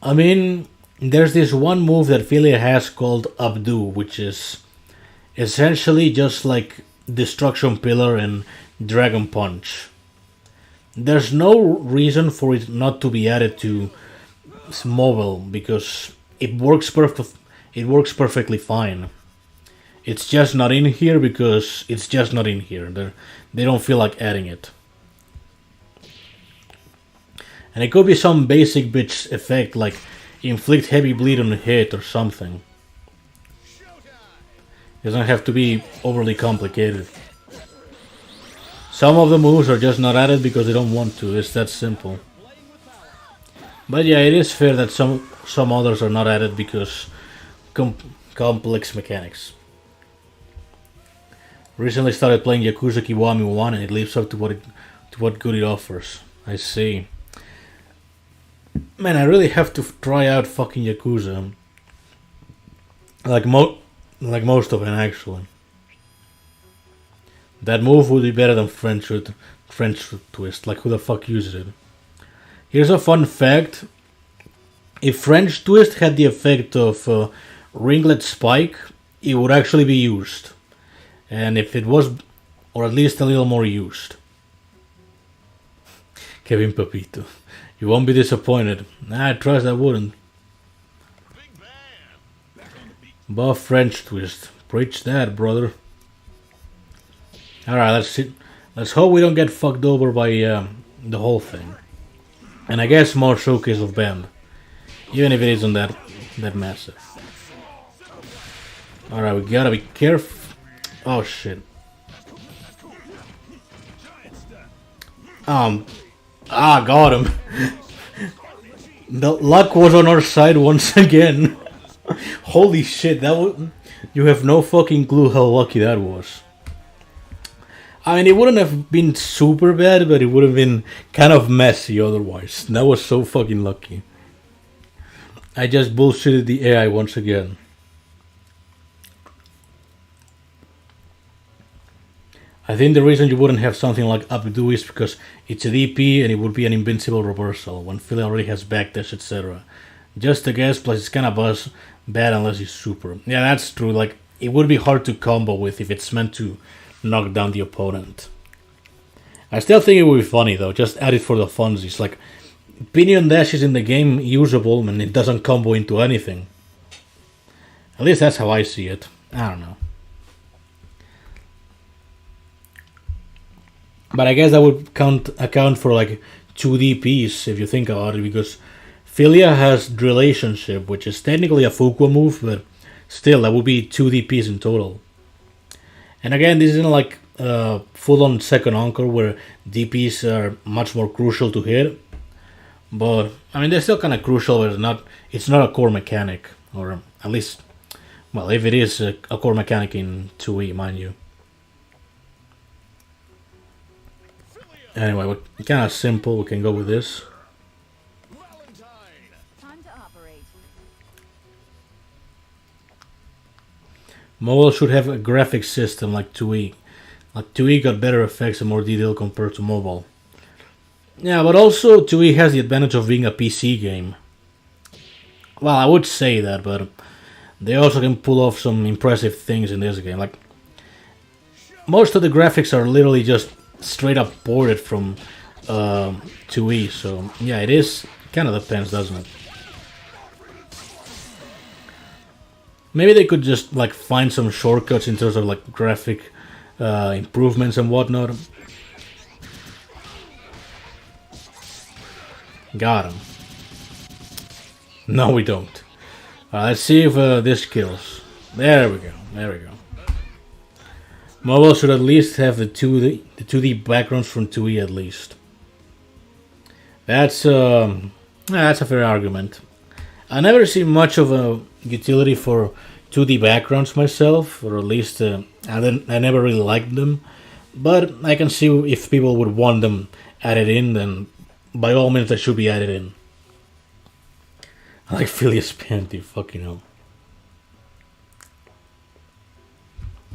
I mean, there's this one move that Philia has called Updo, which is essentially just like Destruction Pillar and Dragon Punch. There's no reason for it not to be added to mobile because it works it works perfectly fine. It's just not in here because it's just not in here. They don't feel like adding it. And it could be some basic bitch effect like inflict heavy bleed on the head or something. It doesn't have to be overly complicated. Some of the moves are just not added because they don't want to. It's that simple. But yeah, it is fair that some others are not added because complex mechanics. Recently started playing Yakuza Kiwami 1 and it lives up to what good it offers. I see. Man, I really have to try out fucking Yakuza. Like most of them, actually. That move would be better than French twist. Like, who the fuck uses it? Here's a fun fact. If French twist had the effect of ringlet spike, it would actually be used. And if it was, or at least a little more used. Kevin Pepito. You won't be disappointed. Nah, I trust I wouldn't. Buff French twist. Preach that, brother. Alright, let's hope we don't get fucked over by the whole thing. And I guess more showcase of band. Even if it isn't that massive. Alright, we gotta be careful. Oh shit. Got him. The luck was on our side once again. Holy shit, you have no fucking clue how lucky that was. I mean, it wouldn't have been super bad, but it would have been kind of messy otherwise. That was so fucking lucky. I just bullshitted the AI once again. I think the reason you wouldn't have something like Updo is because it's a DP and it would be an invincible reversal when Philly already has backdash, etc. Just a guess, plus it's kinda bad unless you super. Yeah, that's true, like, it would be hard to combo with if it's meant to knock down the opponent. I still think it would be funny though, just add it for the funsies, like, pinion dash is in the game usable and it doesn't combo into anything. At least that's how I see it. I don't know. But I guess that would account for like 2 DPs if you think about it, because Philia has Relationship, which is technically a Fuqua move, but still that would be 2 DPs in total. And again, this isn't like full-on second Encore where DPs are much more crucial to hit. But I mean, they're still kind of crucial, but it's not a core mechanic, or at least, well, if it is a core mechanic in 2E, mind you. Anyway, we're kind of simple. We can go with this. Time to operate. Mobile should have a graphics system like 2E. Like 2E got better effects and more detail compared to mobile. Yeah, but also 2E has the advantage of being a PC game. Well, I would say that, but they also can pull off some impressive things in this game. Like, most of the graphics are literally just straight up ported from 2E, so yeah, it is kind of depends, doesn't it? Maybe they could just like find some shortcuts in terms of like graphic improvements and whatnot. Got him. No, we don't. Let's see if this kills. There we go. There we go. Mobile should at least have the 2D backgrounds from 2E at least. That's a fair argument. I never see much of a utility for 2D backgrounds myself, or at least I never really liked them. But I can see if people would want them added in, then by all means they should be added in. I like Phileas Panty, fucking hell.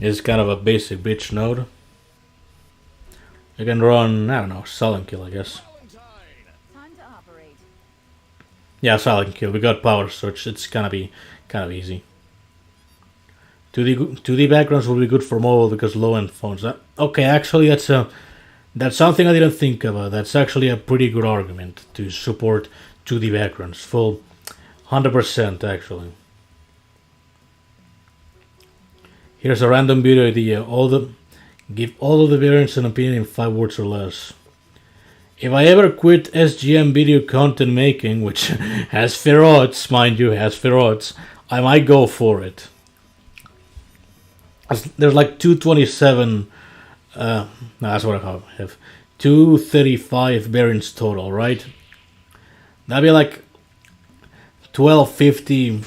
It's kind of a basic bitch node. You can run, I don't know, silent kill, I guess. Time to operate. Yeah, silent kill. We got power search. It's gonna be kind of easy. 2D backgrounds will be good for mobile because low-end phones. Okay, actually, that's something I didn't think about. That's actually a pretty good argument to support 2D backgrounds. Full 100% actually. Here's a random video idea. Give all of the variants an opinion in 5 words or less. If I ever quit SGM video content making, which has fair odds, mind you, has fair odds, I might go for it. There's like 227, no, that's what I have, 235 variants total, right? That'd be like 1250,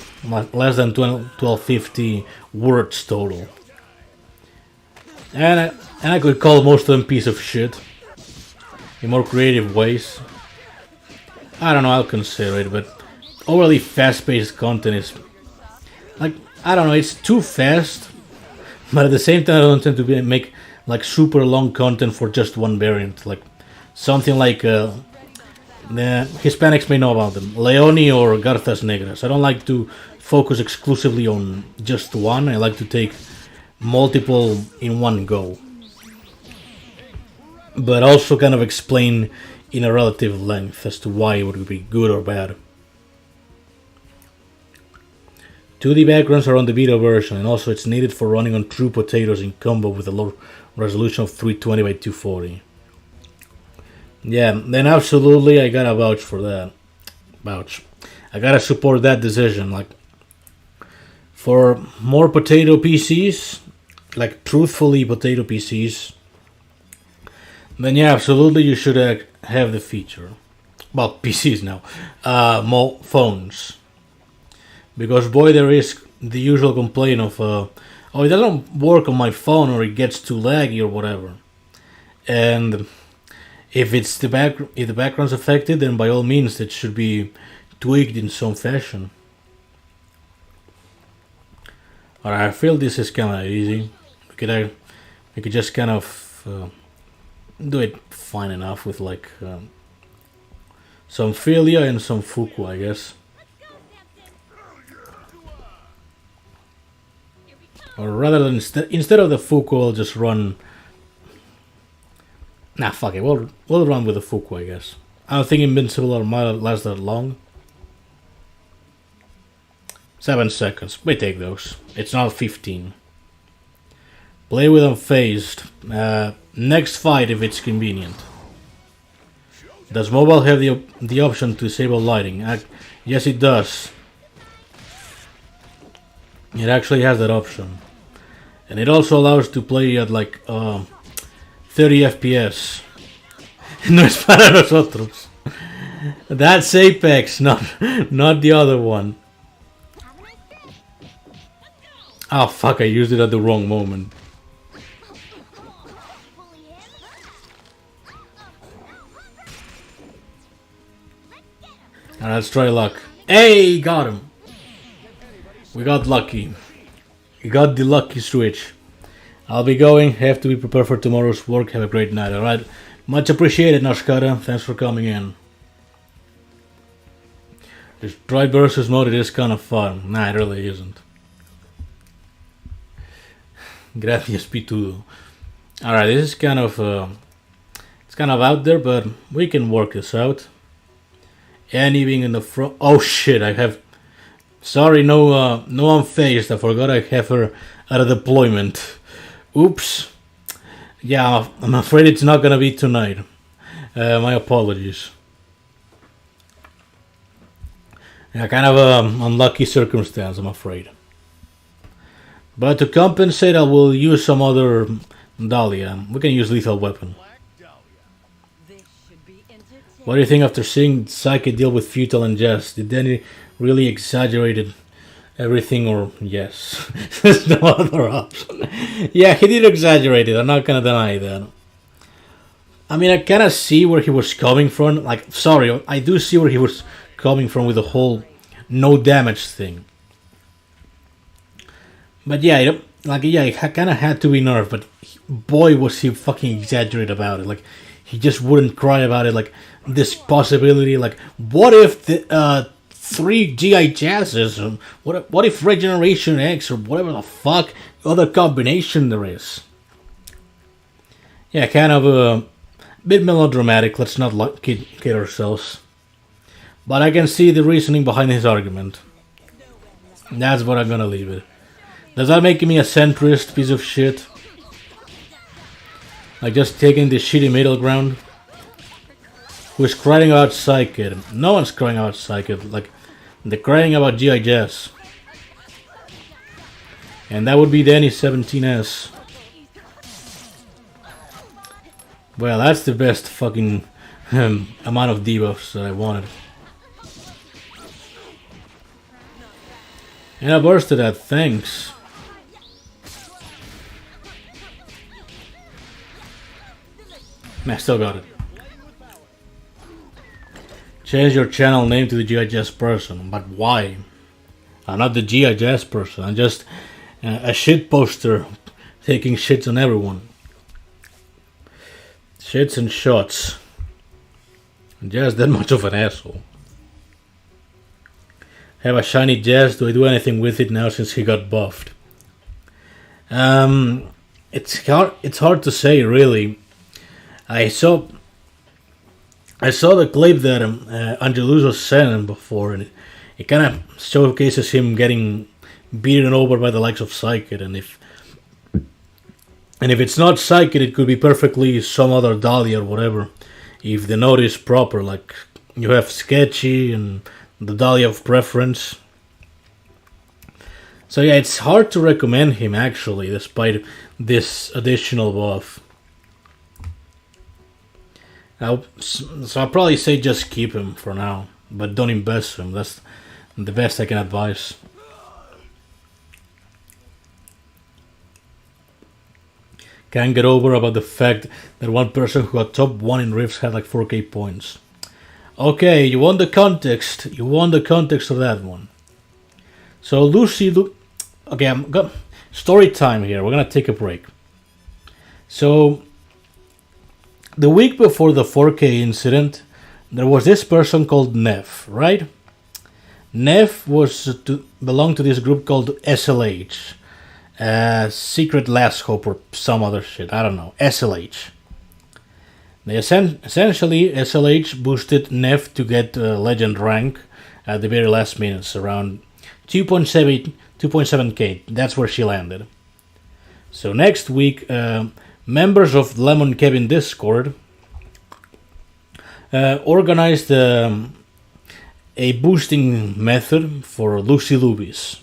less than 1250 words total. And I could call most of them piece of shit in more creative ways. I don't know, I'll consider it, but overly fast-paced content is like, I don't know, it's too fast, but at the same time I don't tend to make like super long content for just one variant, like something like the Hispanics may know about them, Leone or Garthas Negras. I don't like to focus exclusively on just one. I like to take multiple in one go, but also kind of explain in a relative length as to why it would be good or bad. 2D backgrounds are on the beta version, and also it's needed for running on true potatoes in combo with a low resolution of 320 by 240. Yeah, then absolutely I gotta vouch for that. I gotta support that decision. Like, for more potato PCs, like truthfully potato PCs, then yeah, absolutely you should have the feature. Well, PCs now, more phones, because boy, there is the usual complaint of oh, it doesn't work on my phone, or it gets too laggy or whatever. And if the background's affected, then by all means it should be tweaked in some fashion. Alright, I feel this is kind of easy. We could just kind of do it fine enough with like some Filia and some Fuku, I guess. Or rather than instead of the Fuku, I'll just run. Nah, fuck it. We'll run with the Fuku, I guess. I don't think Invincible might last that long. 7 seconds. We take those. It's not 15. Play with unfazed. Next fight if it's convenient. Does mobile have the option to disable lighting? Yes, it does. It actually has that option. And it also allows to play at like 30 FPS. No es para nosotros. That's Apex, not the other one. Oh fuck, I used it at the wrong moment. Alright, let's try luck. Hey, got him. We got lucky. We got the lucky switch. I'll be going. Have to be prepared for tomorrow's work. Have a great night. Alright. Much appreciated, Nashkara. Thanks for coming in. This Droid versus mode, it is kind of fun. Nah, it really isn't. Gracias, Pitudo. Alright, this is kind of it's kind of out there, but we can work this out. And even in the front. Oh shit! I have. Sorry, no unfazed. I forgot I have her at a deployment. Oops. Yeah, I'm afraid it's not gonna be tonight. My apologies. Yeah, kind of unlucky circumstance, I'm afraid. But to compensate, I will use some other Dahlia. We can use lethal weapon. What do you think after seeing Psyche deal with Futile and Jest? Did Danny really exaggerated everything, or yes? There's no other option. Yeah, he did exaggerate it. I'm not gonna deny that. I mean, I kind of see where he was coming from. Like, sorry, I do see where he was coming from with the whole no damage thing. But yeah, it kind of had to be nerfed. But boy, was he fucking exaggerate about it. Like, he just wouldn't cry about it. Like, this possibility, like, what if the 3 GI chassis, what if Regeneration X, or whatever the fuck other combination there is. Yeah, kind of a bit melodramatic, let's not kid ourselves. But I can see the reasoning behind his argument. That's what I'm gonna leave it. Does that make me a centrist piece of shit? Like just taking the shitty middle ground? Who's crying about Psychic? No one's crying about Psychic. Like, they're crying about G.I. Jess. And that would be Danny 17S. Well, that's the best fucking amount of debuffs that I wanted. And I bursted that, thanks. I still got it. Change your channel name to the G.I. Jess person. But why? I'm not the G.I. Jess person. I'm just a shit poster taking shits on everyone. Shits and shots. I'm just that much of an asshole. Have a shiny Jess. Do I do anything with it now since he got buffed? It's hard to say, really. I saw the clip that Angeluso sent before, and it kind of showcases him getting beaten over by the likes of Psychic, and if it's not Psychic, it could be perfectly some other Dahlia or whatever, if the note is proper. Like, you have Sketchy and the Dahlia of preference. So yeah, it's hard to recommend him actually, despite this additional buff. So I'll probably say just keep him for now, but don't invest him. That's the best I can advise. Can't get over about the fact that one person who got top 1 in Rifts had like 4k points. Okay, you want the context. You want the context of that one. So okay, I'm got story time here. We're gonna take a break. So the week before the 4K incident, there was this person called Neff, right? Neff belonged to this group called SLH. Secret Last Hope or some other shit. I don't know. SLH. They essentially, SLH boosted Neff to get legend rank at the very last minutes, around 2.7k. That's where she landed. So next week, members of Lemon Kevin Discord organized a boosting method for Lucy Lubis,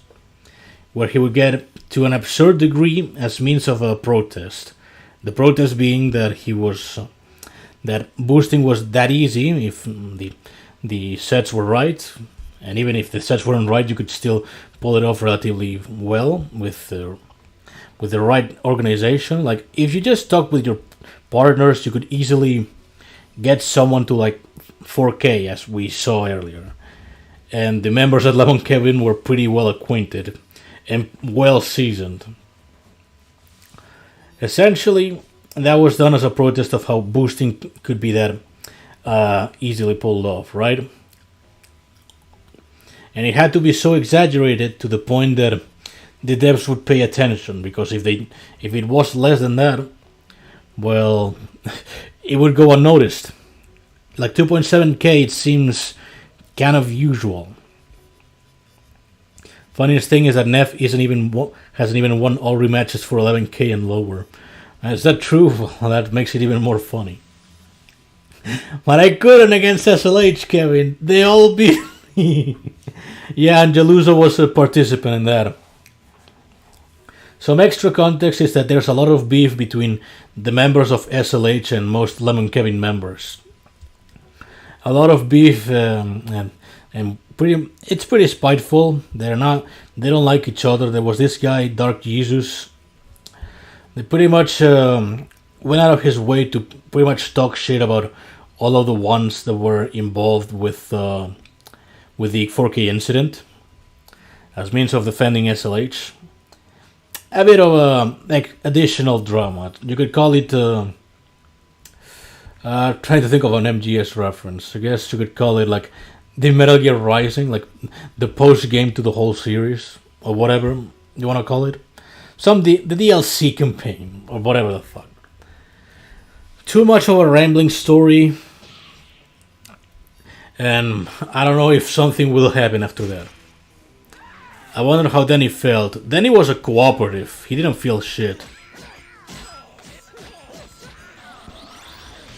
where he would get to an absurd degree as means of a protest. The protest being that that boosting was that easy if the sets were right, and even if the sets weren't right, you could still pull it off relatively well with the right organization. Like, if you just talk with your partners, you could easily get someone to like 4K, as we saw earlier. And the members at Lemon Kevin were pretty well acquainted and well seasoned. Essentially, that was done as a protest of how boosting could be that easily pulled off, right? And it had to be so exaggerated to the point that the devs would pay attention, because if it was less than that, well, it would go unnoticed. Like 2.7k, it seems kind of usual. Funniest thing is that Neff hasn't even won all rematches for 11k and lower. Is that true? Well, that makes it even more funny. But I couldn't against SLH, Kevin. They all beat me. Yeah, Angeluso was a participant in that. Some extra context is that there's a lot of beef between the members of SLH and most Lemon Kevin members. A lot of beef and it's pretty spiteful. They don't like each other. There was this guy, Dark Jesus. They pretty much went out of his way to pretty much talk shit about all of the ones that were involved with the 4K incident as means of defending SLH. A bit of additional drama. You could call it trying to think of an MGS reference. I guess you could call it like the Metal Gear Rising, like the post game to the whole series, or whatever you want to call it. The DLC campaign, or whatever the fuck. Too much of a rambling story, and I don't know if something will happen after that. I wonder how Danny felt. Danny was a cooperative. He didn't feel shit.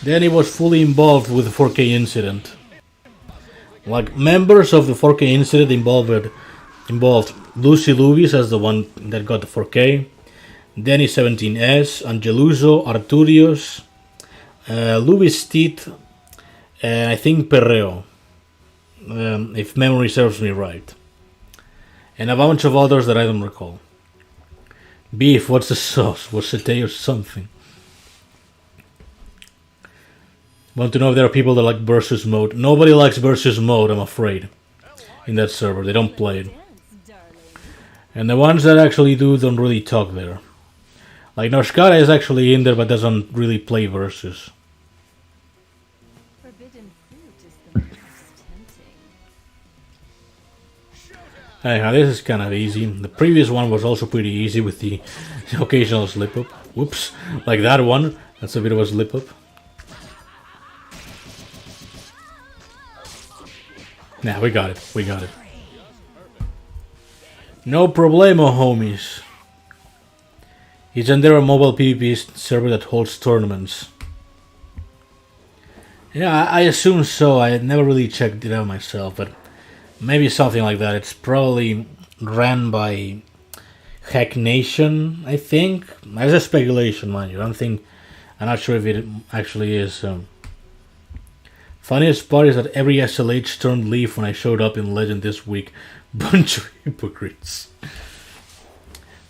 Danny was fully involved with the 4K incident. Like, members of the 4K incident involved Lucy Lubis as the one that got the 4K, Danny 17S, Angeluso, Arturios, Lubis Teeth, and I think Perreo, if memory serves me right. And a bunch of others that I don't recall. Beef, what's the sauce? Was it or something? Want to know if there are people that like versus mode? Nobody likes versus mode, I'm afraid. In that server, they don't play it. And the ones that actually do don't really talk there. Like Norskara is actually in there but doesn't really play versus. Forbidden fruit is the most tempting. Anyhow, this is kind of easy. The previous one was also pretty easy with the occasional slip up. Whoops. Like that one. That's a bit of a slip up. Nah, we got it. We got it. No problemo, homies. Isn't there a mobile PvP server that holds tournaments? Yeah, I assume so. I had never really checked it out myself, but maybe something like that. It's probably ran by Hack Nation, I think. As a speculation, mind you. I'm not sure if it actually is. Funniest part is that every SLH turned leaf when I showed up in Legend this week. Bunch of hypocrites.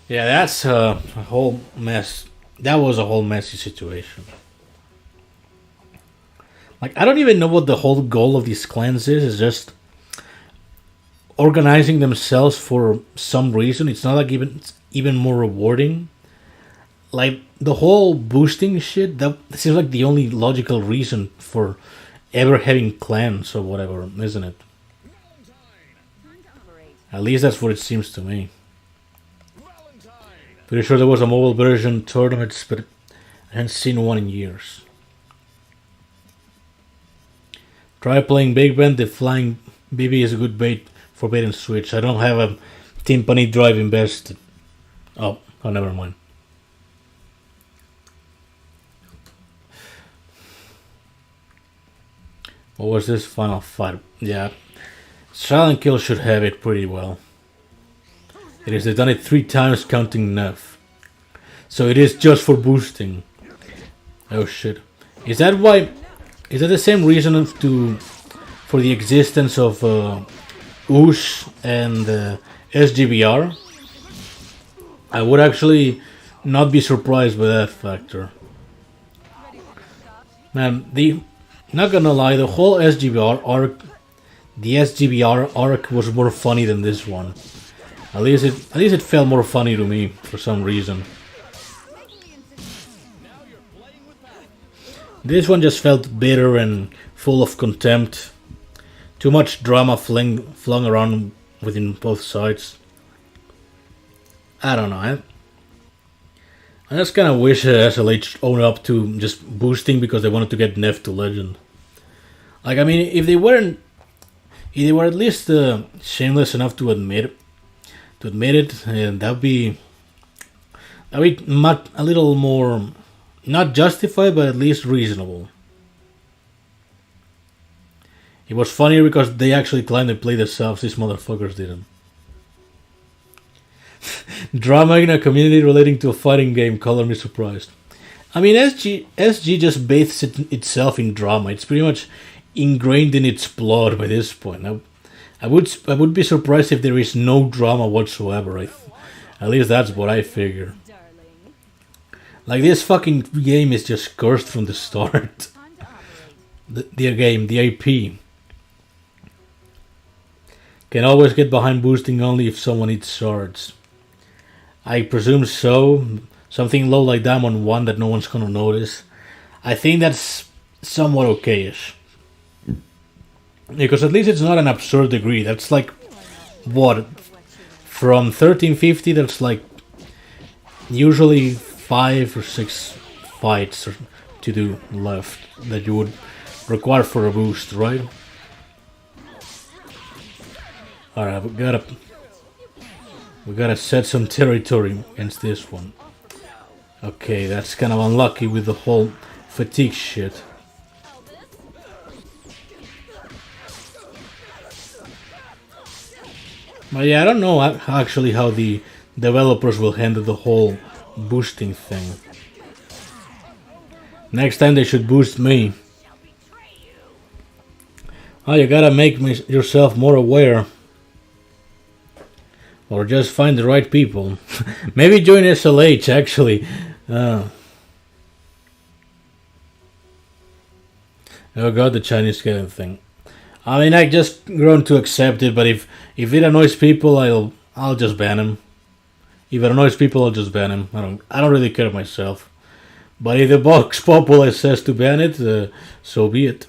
Yeah, that's a whole mess. That was a whole messy situation. Like, I don't even know what the whole goal of these clans is. It's just organizing themselves for some reason. It's not like even more rewarding. Like, the whole boosting shit, that seems like the only logical reason for ever having clans or whatever, isn't it? At least that's what it seems to me. Pretty sure there was a mobile version tournament, but I haven't seen one in years. Try playing Big Ben. The flying BB is a good bait for bait and switch. I don't have a timpani drive invested. Oh, never mind. What was this final fight? Yeah. Silent Kill should have it pretty well. It is, they've done it 3 times counting Neff. So it is just for boosting. Oh shit. Is that the same reason for the existence of Oosh and SGBR? I would actually not be surprised by that factor. Man, not gonna lie, the whole SGBR arc was more funny than this one. At least it felt more funny to me for some reason. This one just felt bitter and full of contempt. Too much drama flung around within both sides. I don't know. I just kind of wish SLH owned up to just boosting because they wanted to get Neff to Legend. Like, I mean, if they were at least shameless enough to admit it, and that'd be a little more, not justified, but at least reasonable. It was funnier because they actually claimed they played themselves. These motherfuckers didn't. Drama in a community relating to a fighting game, color me surprised. I mean, SG just bathes itself in drama. It's pretty much ingrained in its blood by this point. I would be surprised if there is no drama whatsoever. At least that's what I figure. Like, this fucking game is just cursed from the start. The AP. Can always get behind boosting only if someone needs shards. I presume so. Something low like Diamond 1 that no one's gonna notice. I think that's somewhat okayish. Because at least it's not an absurd degree. That's like, what? From 1350, that's like usually 5 or 6 fights to do left that you would require for a boost, right? Alright, we gotta... We gotta set some territory against this one. Okay, that's kind of unlucky with the whole fatigue shit. But yeah, I don't know actually how the developers will handle the whole boosting thing. Next time they should boost me. Oh, you gotta make yourself more aware. Or just find the right people. Maybe join SLH actually. Oh god, the Chinese Kevin thing. I mean, I just grown to accept it, but if it annoys people, I'll just ban him. If it annoys people, I'll just ban him. I don't really care myself. But if the Vox Populi says to ban it, so be it.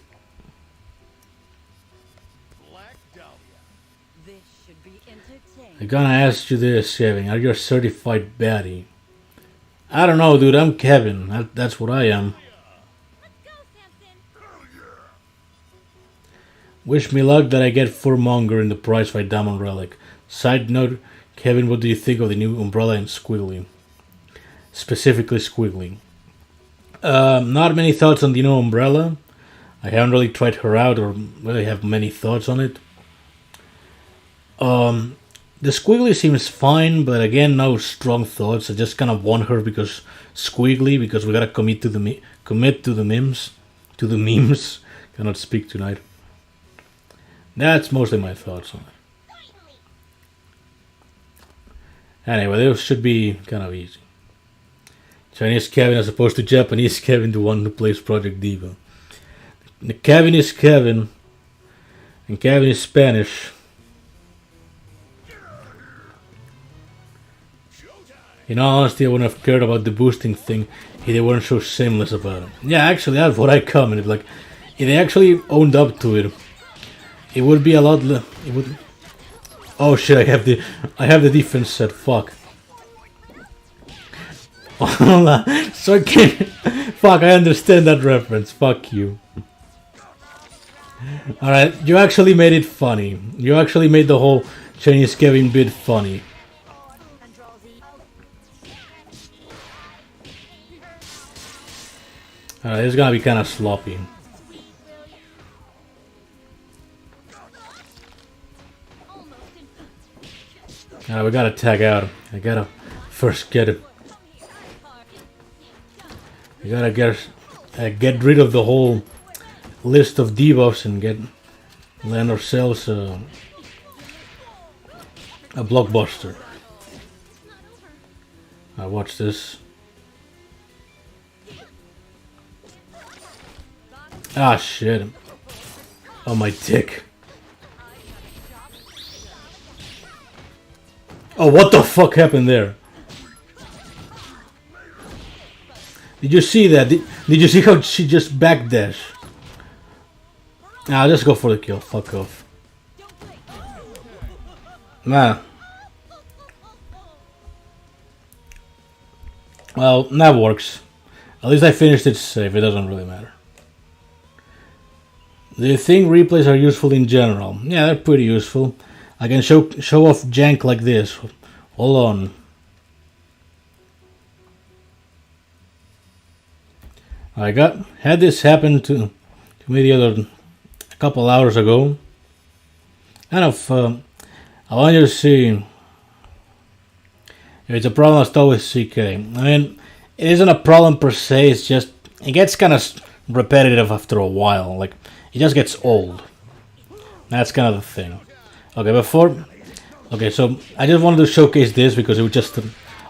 This should be entertaining. I'm gonna ask you this, Kevin. Are you a certified baddie? I don't know, dude. I'm Kevin. That's what I am. Wish me luck that I get Furmonger in the prize fight Diamond Relic. Side note, Kevin, what do you think of the new Umbrella and Squiggly? Specifically Squiggly. Not many thoughts on the new Umbrella. I haven't really tried her out or really have many thoughts on it. The Squiggly seems fine, but again, no strong thoughts. I just kind of want her because Squiggly, because we gotta commit to the memes. Cannot speak tonight. That's mostly my thoughts on it. Anyway, this should be kind of easy. Chinese Kevin as opposed to Japanese Kevin, the one who plays Project Diva. Kevin is Kevin, and Kevin is Spanish. In all honesty, I wouldn't have cared about the boosting thing if they weren't so shameless about it. Yeah, actually, that's what I commented. Like, if they actually owned up to it, it would be a lot. It would. Oh shit! I have the defense set. Fuck. So I can't. Fuck! I understand that reference. Fuck you. All right, you actually made it funny. You actually made the whole Chinese Kevin bit funny. Alright, it's gonna be kind of sloppy. Alright, we gotta tag out. I gotta first get it. We gotta get rid of the whole list of debuffs and land ourselves a blockbuster. Alright, watch this. Ah, shit. Oh, my dick. Oh, what the fuck happened there? Did you see that? Did you see how she just backdash? Nah, just go for the kill. Fuck off. Nah. Well, that works. At least I finished it safe. It doesn't really matter. Do you think replays are useful in general? Yeah, they're pretty useful. I can show off jank like this. Hold on. I had this happen to me a couple hours ago. Kind of, I want you to see. If it's a problem, I start with CK. I mean, it isn't a problem per se. It's just it gets kind of repetitive after a while. Like. It just gets old. That's kind of the thing. Okay, so I just wanted to showcase this because it was just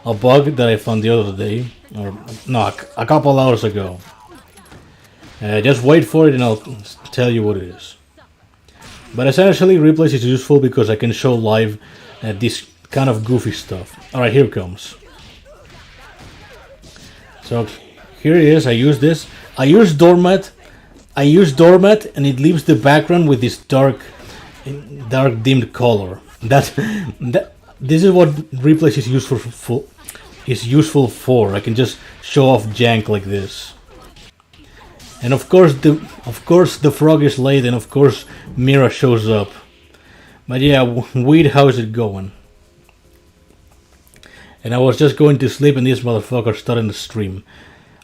a bug that I found the other day. Or, no, a couple hours ago. Just wait for it and I'll tell you what it is. But essentially, replays is useful because I can show live this kind of goofy stuff. Alright, here it comes. So, here it is. I use this. I use Doormat and it leaves the background with this dark dimmed color. This is what replays is useful for. I can just show off jank like this. And of course the frog is late and of course Mira shows up. But yeah, Weed, how's it going? And I was just going to sleep and this motherfucker started the stream.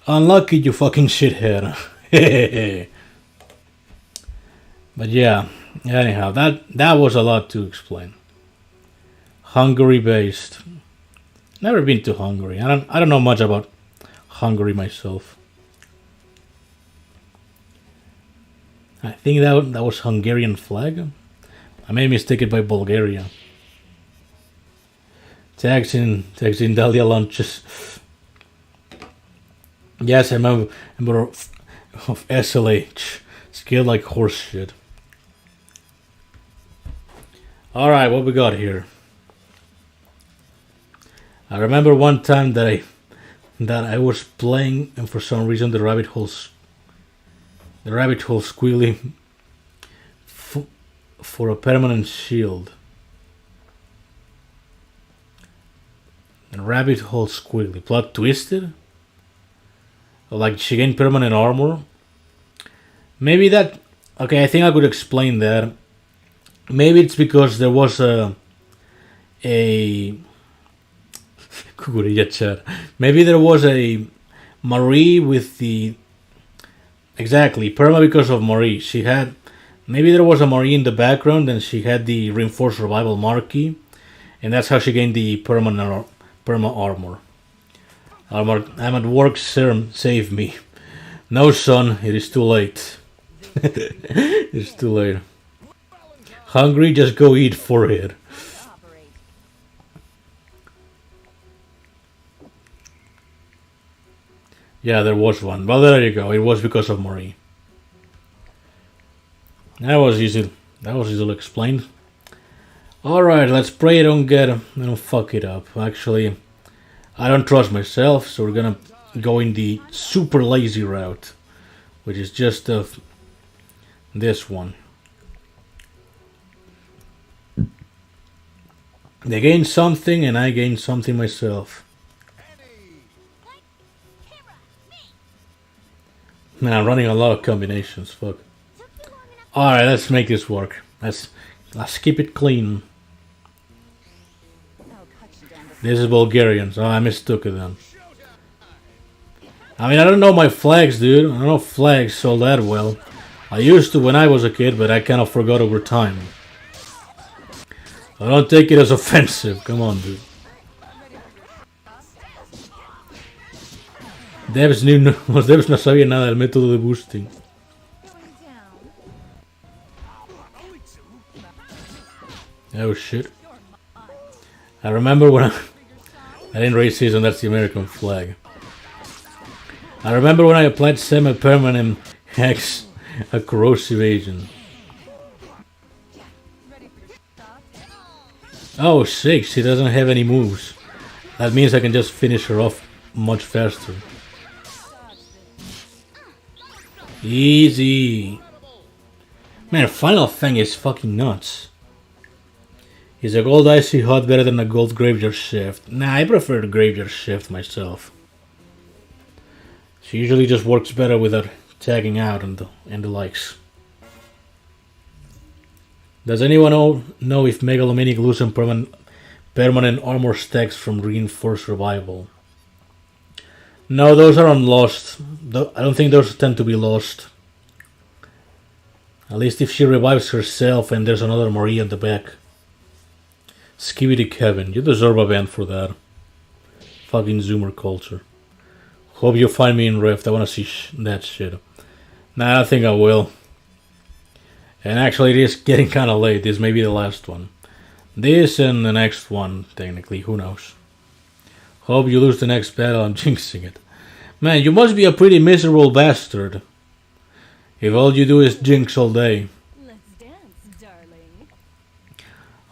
Unlucky, you fucking shithead. But yeah, anyhow, that was a lot to explain. Hungary based. Never been to Hungary. I don't know much about Hungary myself. I think that was Hungarian flag. I may mistake it by Bulgaria. Tags in Dahlia lunches. Yes, I'm a member of SLH. Scared like horse shit. Alright, what we got here? I remember one time that I was playing and for some reason the rabbit hole squealy for a permanent shield. The rabbit hole squiggly. Plot twisted? Or like she gained permanent armor? Maybe that... Okay, I think I could explain that. Maybe it's because there was a maybe there was a Marie with the... Exactly, perma because of Marie. She had... Maybe there was a Marie in the background and she had the reinforced survival marquee. And that's how she gained the perma armor. I'm at work, sir. Save me. No, son. It is too late. It's too late. Hungry? Just go eat, forehead. Yeah, there was one. Well, there you go. It was because of Marie. That was easy. That was easily explained. Alright, let's pray I don't fuck it up. Actually, I don't trust myself, so we're gonna go in the super lazy route, which is just this one. They gain something and I gain something myself. Man, I'm running a lot of combinations, fuck. Alright, let's make this work. Let's keep it clean. This is Bulgarians. Oh, I mistook it then. I mean, I don't know my flags, dude. I don't know flags so that well. I used to when I was a kid, but I kind of forgot over time. I don't take it as offensive. Come on, dude. Devs no sabía nada del método de boosting. Oh shit. I remember when I didn't raise season, that's the American flag. I remember when I applied semi-permanent hex, a corrosive agent. Oh, 6, she doesn't have any moves. That means I can just finish her off much faster. Easy. Man, Final Fang is fucking nuts. Is a gold icy hot better than a gold graveyard shift? Nah, I prefer the graveyard shift myself. She usually just works better without tagging out and the likes. Does anyone know if Megalomaniac loses permanent armor stacks from reinforced survival? No, those are unlost. I don't think those tend to be lost. At least if she revives herself and there's another Marie on the back. Skibidi Kevin, you deserve a ban for that. Fucking Zoomer culture. Hope you find me in Rift. I wanna see that shit. Nah, I think I will. And actually, it is getting kinda late. This may be the last one. This and the next one, technically. Who knows? Hope you lose the next battle. I'm jinxing it. Man, you must be a pretty miserable bastard. If all you do is jinx all day.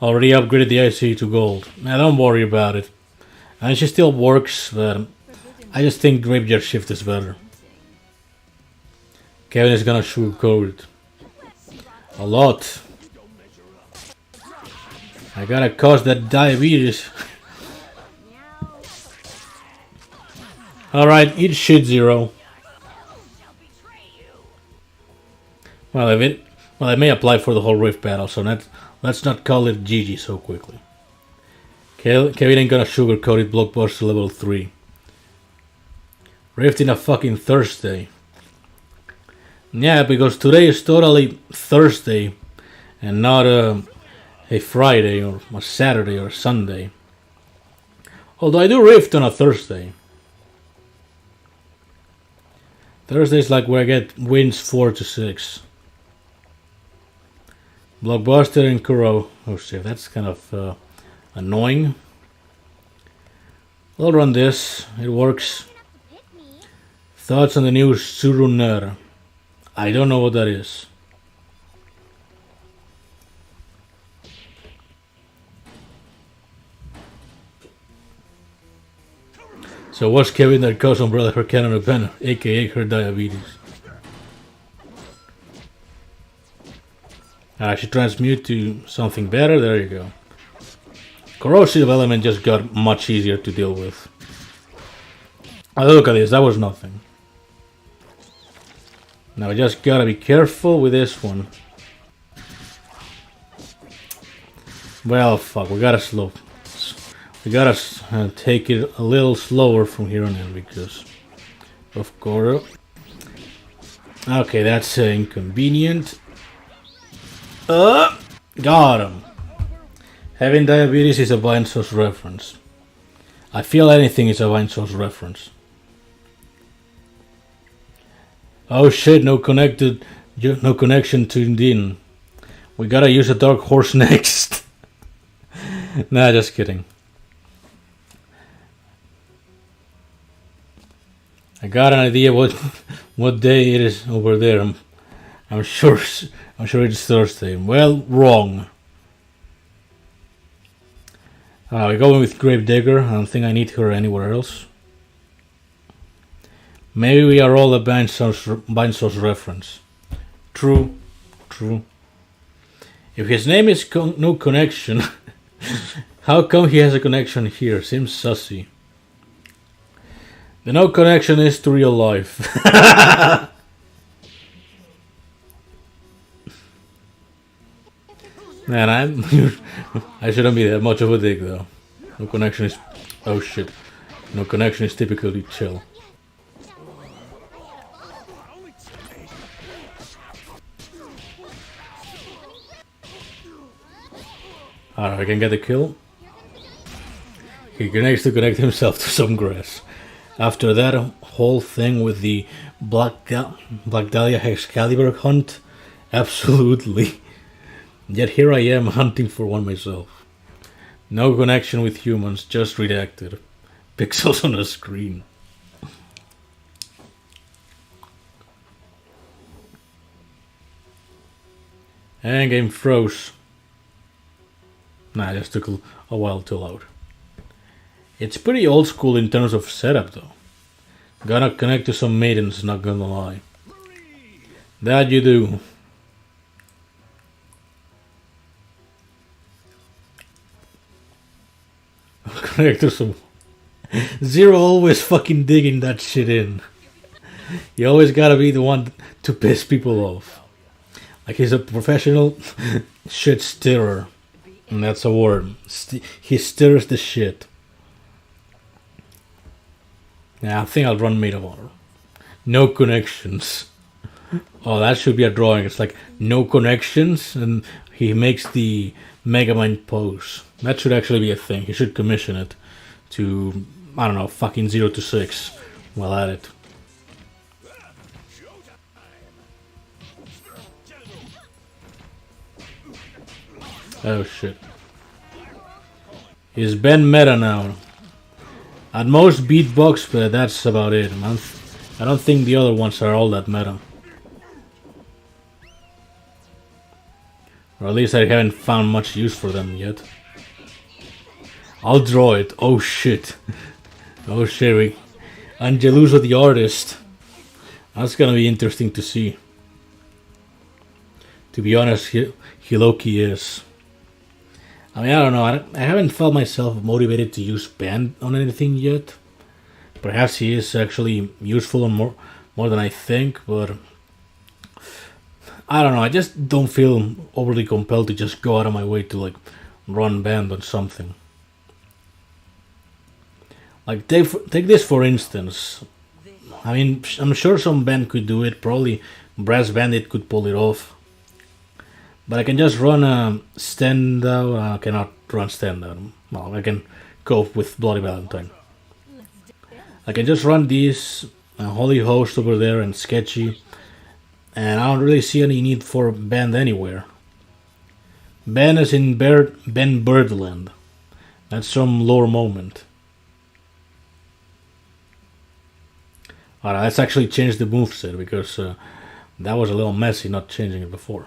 Already upgraded the IC to gold. Now don't worry about it. And she still works, but I just think Graveyard Shift is better. Kevin is gonna sugarcoat it. A lot. I gotta cause that diabetes. Alright, eat shit, Zero. Well, it may apply for the whole Rift battle, so let's not call it GG so quickly. Kevin ain't gonna sugarcoat it. Blockbuster level 3. Rift in a fucking Thursday. Yeah, because today is totally Thursday and not a Friday or a Saturday or a Sunday. Although I do Rift on a Thursday. Thursday's like where I get wins 4 to 6. Blockbuster and Kuro. Oh shit, that's kind of annoying. I'll run this. It works. Thoughts on the new Suruner? I don't know what that is. So what's Kevin that caused Umbrella her cannon pen, aka her diabetes? I should transmute to something better. There you go. Corrosive element just got much easier to deal with. Oh, look at this, that was nothing. Now I just gotta be careful with this one. Well, fuck, we gotta take it a little slower from here on in because of course. Okay, that's inconvenient. Got him. Having diabetes is a Vine Sauce reference. I feel anything is a Vine Sauce reference. Oh shit, no connection to Din. We gotta use a dark horse next. Nah, just kidding. I got an idea what day it is over there. I'm sure it's Thursday. Well, wrong. We're going with Gravedigger. I don't think I need her anywhere else. Maybe we are all a Vine Sauce reference. True. If his name is No Connection, how come he has a connection here? Seems sussy. The No Connection is to real life. Man, I shouldn't be that much of a dick though. No Connection is... Oh shit. No Connection is typically chill. Alright, I can get the kill. He needs to connect himself to some grass. After that whole thing with the Black Dahlia Excalibur hunt, absolutely. Yet here I am hunting for one myself. No connection with humans, just redacted. Pixels on the screen. And game froze. Nah, it just took a while to load. It's pretty old school in terms of setup though. Gotta connect to some maidens, not gonna lie. That you do. Connect to some... Zero always fucking digging that shit in. You always gotta be the one to piss people off. Like he's a professional shit stirrer. And that's a word. He stirs the shit. Yeah, I think I'll run Maid of Honor. No connections. Oh, that should be a drawing. It's like no connections, and he makes the Megamind pose. That should actually be a thing. He should commission it to, I don't know, fucking 0 to 6 while at it. Oh shit. He's been meta now. At most beatbox, but that's about it. I don't think the other ones are all that meta. Or at least I haven't found much use for them yet. I'll draw it. Oh shit. Oh shit. Angeluso the artist. That's gonna be interesting to see. To be honest, he low-key is. I mean, I don't know. I haven't felt myself motivated to use Band on anything yet. Perhaps he is actually useful and more than I think, but I don't know. I just don't feel overly compelled to just go out of my way to like run Band on something. Like take this for instance. I mean, I'm sure some band could do it. Probably Brass Bandit could pull it off. But I can just run a standout. I cannot run standout. Well, I can cope with Bloody Valentine. I can just run these Holy Host over there and Sketchy. And I don't really see any need for Band anywhere. Ben is in Ben Birdland. That's some lore moment. Alright, let's actually change the moveset because that was a little messy not changing it before.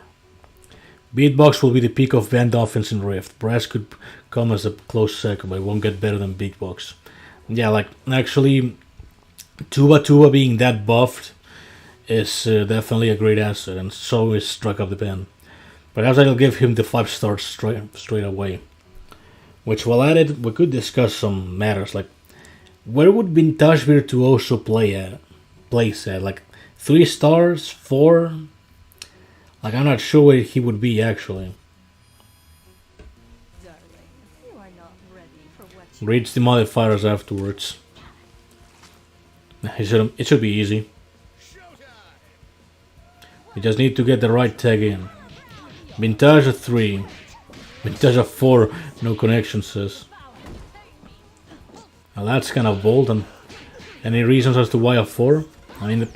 Beatbox will be the peak of band offense in Rift. Brass could come as a close second, but it won't get better than Beatbox. Yeah, like actually, Tuba Tuba being that buffed is definitely a great asset, and so is Struck Up the Band. Perhaps I'll give him the 5 stars straight away. Which, while at it, we could discuss some matters like where would Vintage Virtuoso place at? Like 3 stars, 4? Like I'm not sure where he would be actually. Darling, you are not ready for what you Reach the modifiers afterwards. It should be easy. We just need to get the right tag in. Vintage of 3. Vintage of 4. No connection says. Well, that's kind of bold. And any reasons as to why a 4? I mean,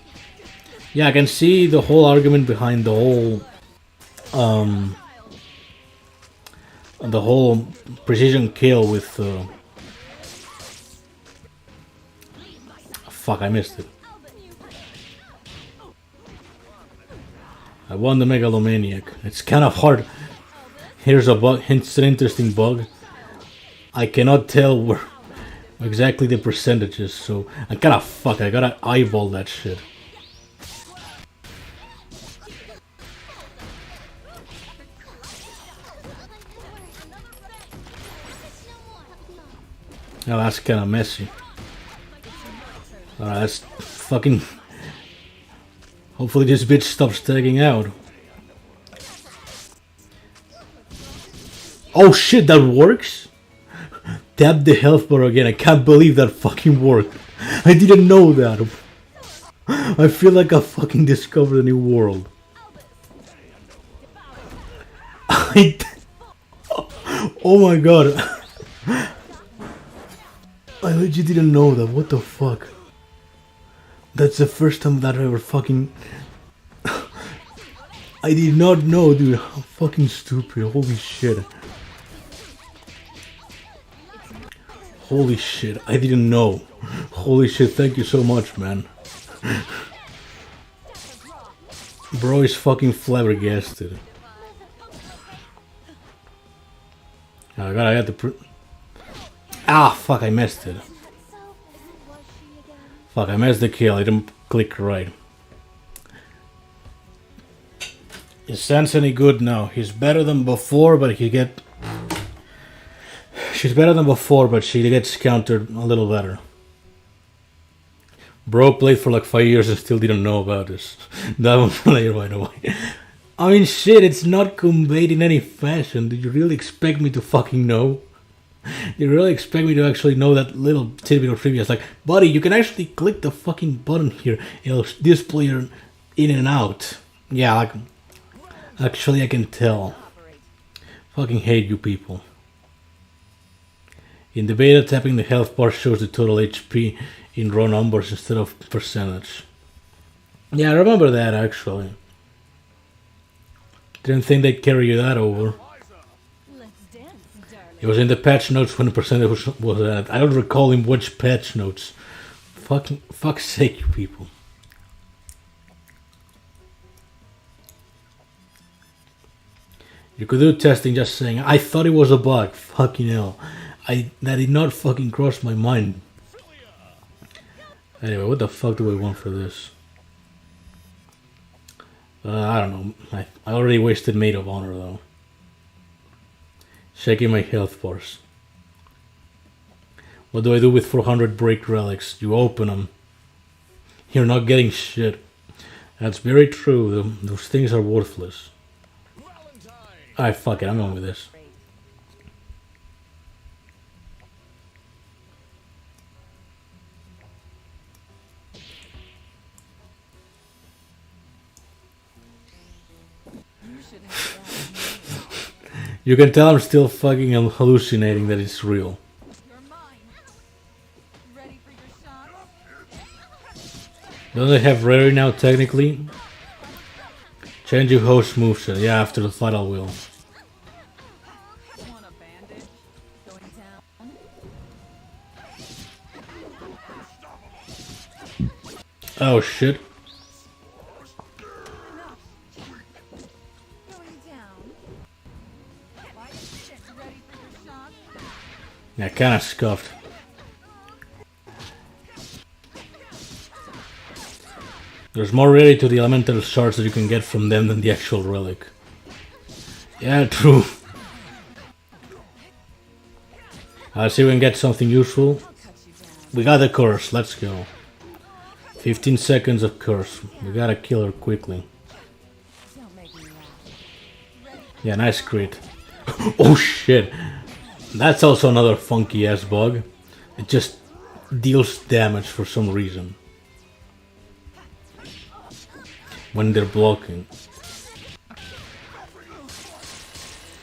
yeah, I can see the whole argument behind the whole precision kill with. Fuck, I missed it. I won the Megalomaniac. It's kind of hard. Here's a bug. It's an interesting bug. I cannot tell where exactly the percentages, so I kind of fuck. I gotta eyeball that shit. Now that's kind of messy. Alright, that's fucking. Hopefully this bitch stops tagging out. Oh shit, that works? Tap the health bar again. I can't believe that fucking worked. I didn't know that. I feel like I fucking discovered a new world. Oh my god. I legit didn't know that. What the fuck? That's the first time that I ever fucking. I did not know, dude. How fucking stupid. Holy shit. Holy shit. I didn't know. Holy shit. Thank you so much, man. Bro is fucking flabbergasted. I got the. Ah, fuck, I missed it. Fuck, I missed the kill. I didn't click right. Is Sans any good now? He's better than before, but he get. She's better than before, but she gets countered a little better. Bro played for like 5 years and still didn't know about this. That one player, by the way. I mean, shit, it's not conveyed in any fashion. Did you really expect me to fucking know? You really expect me to actually know that little tidbit of trivia? It's like, buddy, you can actually click the fucking button here. It'll display your in and out. Yeah, like, actually I can tell. Fucking hate you people. In the beta, tapping the health bar shows the total HP in raw numbers instead of percentage. Yeah, I remember that actually. Didn't think they'd carry that over. It was in the patch notes when the percentage was at. I don't recall in which patch notes. Fuck's sake, you people. You could do testing just saying, I thought it was a bug. Fucking hell. That did not fucking cross my mind. Anyway, what the fuck do I want for this? I don't know. I already wasted Maid of Honor though. Checking my health bars. What do I do with 400 break relics? You open them. You're not getting shit. That's very true. Those things are worthless. Alright, fuck it. I'm going with this. should have that. You can tell I'm still fucking hallucinating that it's real. You're mine. Ready for your shot? Don't they have rare now technically? Change your host moveset. Yeah, after the fight I will. Want a bandage? Going down. Oh shit. Going down. Ready for your shot? Yeah, kinda scuffed. There's more rarity to the elemental shards that you can get from them than the actual relic. Yeah, true. Let's see if we can get something useful. We got the curse, let's go. 15 seconds of curse. We gotta kill her quickly. Don't make me laugh. Yeah, nice crit. Oh shit. That's also another funky ass bug. It just deals damage for some reason. When they're blocking.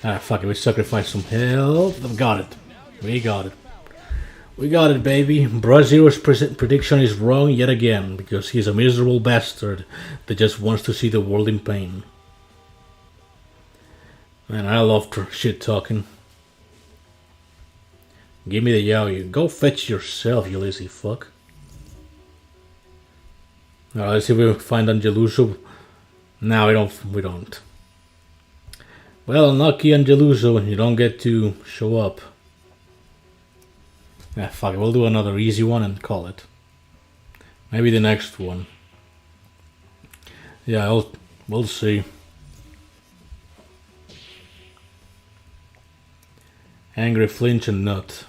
Ah, fuck it, we sacrificed some health. We got it. We got it. We got it, baby. Braziro's prediction is wrong yet again, because he's a miserable bastard that just wants to see the world in pain. Man, I love shit talking. Give me the yaoi. Go fetch yourself, you lazy fuck. Alright, let's see if we find Angeluso. No, we don't. Well, lucky Angeluso, you don't get to show up. Ah, fuck it, we'll do another easy one and call it. Maybe the next one. Yeah, we'll see. Angry flinch and nut.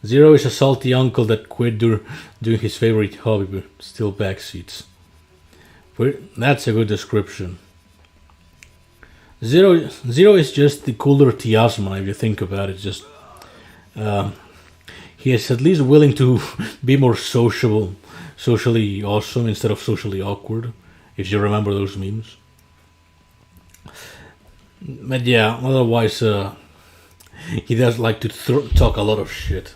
Zero is a salty uncle that quit doing his favorite hobby but still backseats. That's a good description. Zero is just the cooler Tiasma if you think about it. Just he is at least willing to be more socially awesome instead of socially awkward, if you remember those memes. But yeah, otherwise he does like to talk a lot of shit.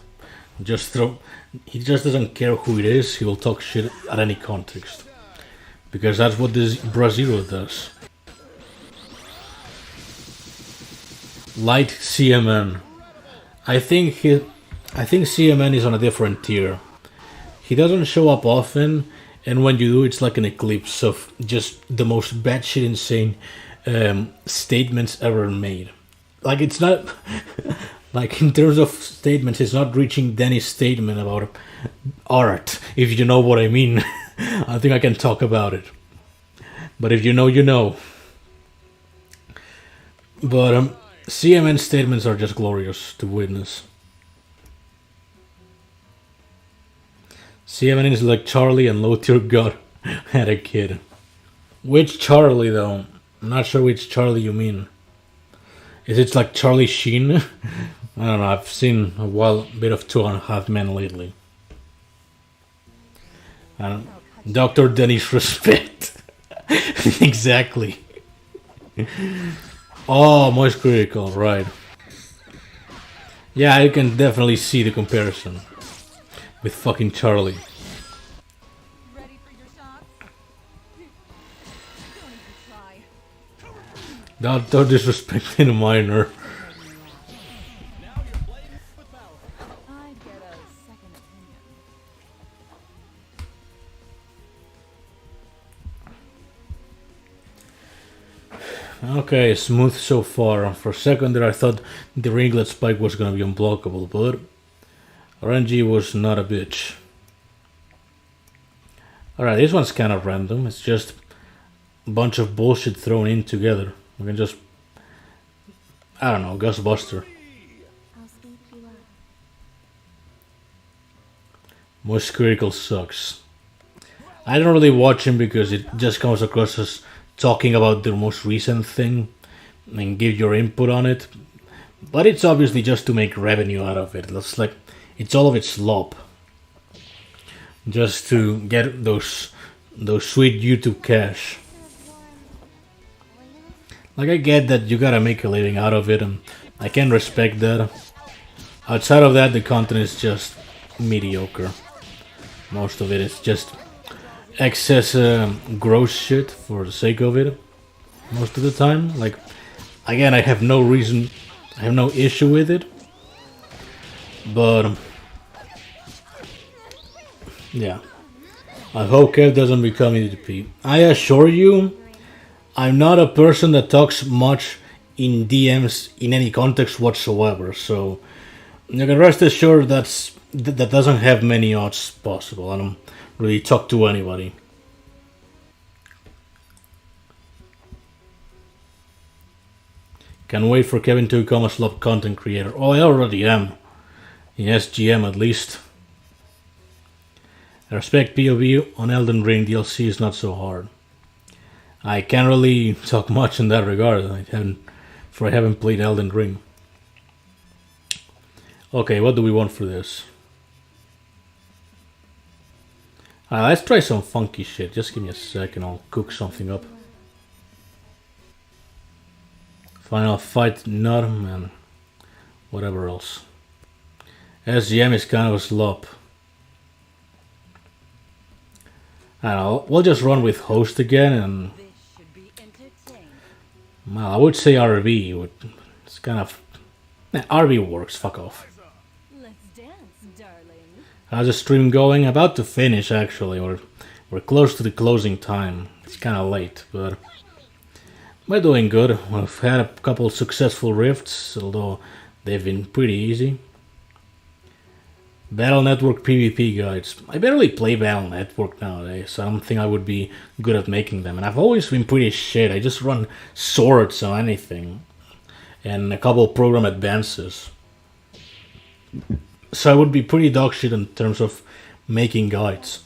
He just doesn't care who it is. He will talk shit at any context, because that's what this Brazilo does. Light CMN. I think CMN is on a different tier. He doesn't show up often, and when you do, it's like an eclipse of just the most batshit insane statements ever made. Like, it's not like, in terms of statements, it's not reaching Danny's statement about art, if you know what I mean. I think I can talk about it, but if you know, you know. But CMN statements are just glorious to witness. CMN is like Charlie and Low Tier God had a kid. Which Charlie though? I'm not sure which Charlie you mean. Is it like Charlie Sheen? I don't know, I've seen a bit of 2.5 Men lately. Dr. Dennis Respect. Exactly. Oh, Moist Critical, right. Yeah, you can definitely see the comparison with fucking Charlie. Ready for your shot? Don't even try. Don't disrespect a minor. I get a second opinion. Okay, smooth so far. For a second there I thought the ringlet spike was gonna be unblockable, but RNG was not a bitch. Alright, this one's kind of random. It's just a bunch of bullshit thrown in together. We can just, I don't know, Ghostbuster. I'll sleep you up. Moist Critical sucks. I don't really watch him because it just comes across as talking about the most recent thing and give your input on it. But it's obviously just to make revenue out of it. It's like, it's all of its slop. Just to get those sweet YouTube cash. Like, I get that you gotta make a living out of it, and I can respect that. Outside of that, the content is just mediocre. Most of it is just excess gross shit for the sake of it. Most of the time, like, again, I have no reason, I have no issue with it. But yeah, I hope Kev doesn't become EDP. I assure you, I'm not a person that talks much in DMs in any context whatsoever. So you can rest assured that doesn't have many odds possible. I don't really talk to anybody. Can't wait for Kevin to become a slop content creator. Oh, I already am. In SGM at least. I respect POV on Elden Ring DLC is not so hard. I can't really talk much in that regard. I haven't played Elden Ring. Okay, what do we want for this? Let's try some funky shit. Just give me a second, I'll cook something up. Final fight, not man. Whatever else. SGM is kind of a slop. I don't know, we'll just run with host again and... Well, I would say RB. It's kind of... RB works, fuck off. Let's dance, darling. How's the stream going? About to finish, actually. We're close to the closing time. It's kind of late, but... We're doing good. We've had a couple successful rifts, although they've been pretty easy. Battle Network PvP guides. I barely play Battle Network nowadays, so I don't think I would be good at making them. And I've always been pretty shit. I just run swords on anything. And a couple program advances. So I would be pretty dog shit in terms of making guides.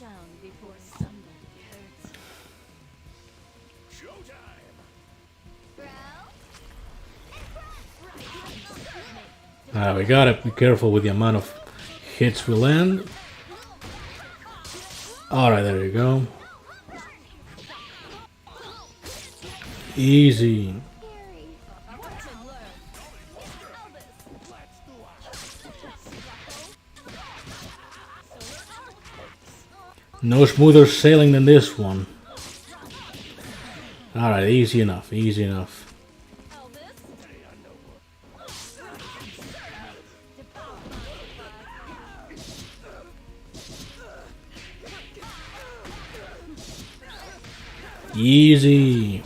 We gotta be careful with the amount of hits we land. Alright, there you go. Easy. No smoother sailing than this one. Alright, easy enough, easy enough. Easy.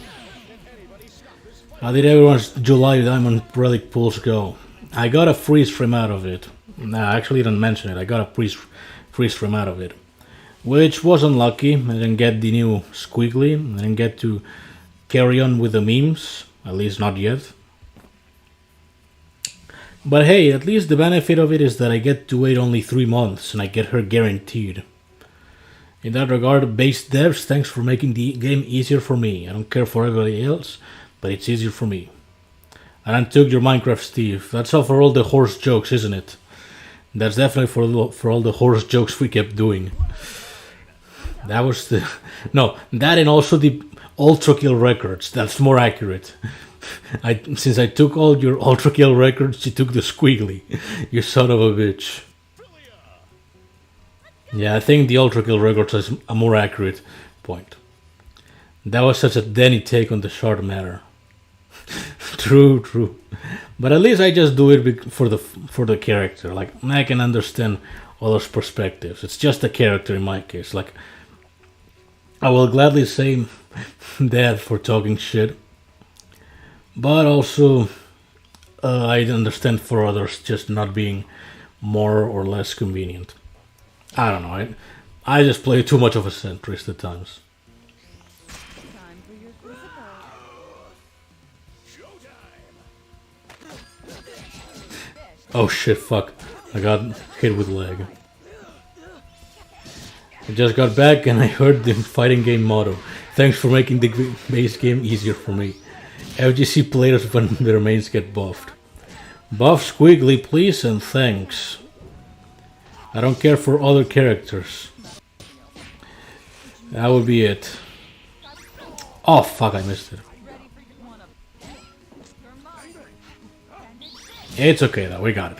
How did everyone's July Diamond Relic pulls go? I got a freeze frame out of it. Nah, I actually didn't mention it. I got a freeze frame out of it. Which was unlucky. I didn't get the new squiggly. I didn't get to carry on with the memes. At least not yet. But hey, at least the benefit of it is that I get to wait only 3 months and I get her guaranteed. In that regard, base devs, thanks for making the game easier for me. I don't care for everybody else, but it's easier for me. I untook your Minecraft, Steve. That's all for all the horse jokes, isn't it? That's definitely for all the horse jokes we kept doing. That was the... No, that and also the Ultra Kill records. That's more accurate. Since I took all your Ultra Kill records, you took the squiggly. You son of a bitch. Yeah, I think the Ultra Kill records is a more accurate point. That was such a Denny take on the short matter. True, true. But at least I just do it for the character. Like, I can understand others' perspectives. It's just a character in my case. Like, I will gladly say that for talking shit. But also, I understand for others just not being more or less convenient. I don't know. I just play too much of a centrist at times. Time for your physical. Oh shit, fuck. I got hit with leg. I just got back and I heard the fighting game motto. Thanks for making the base game easier for me. FGC players when their mains get buffed. Buff Squiggly please and thanks. I don't care for other characters. That would be it. Oh fuck, I missed it. It's okay though, we got it.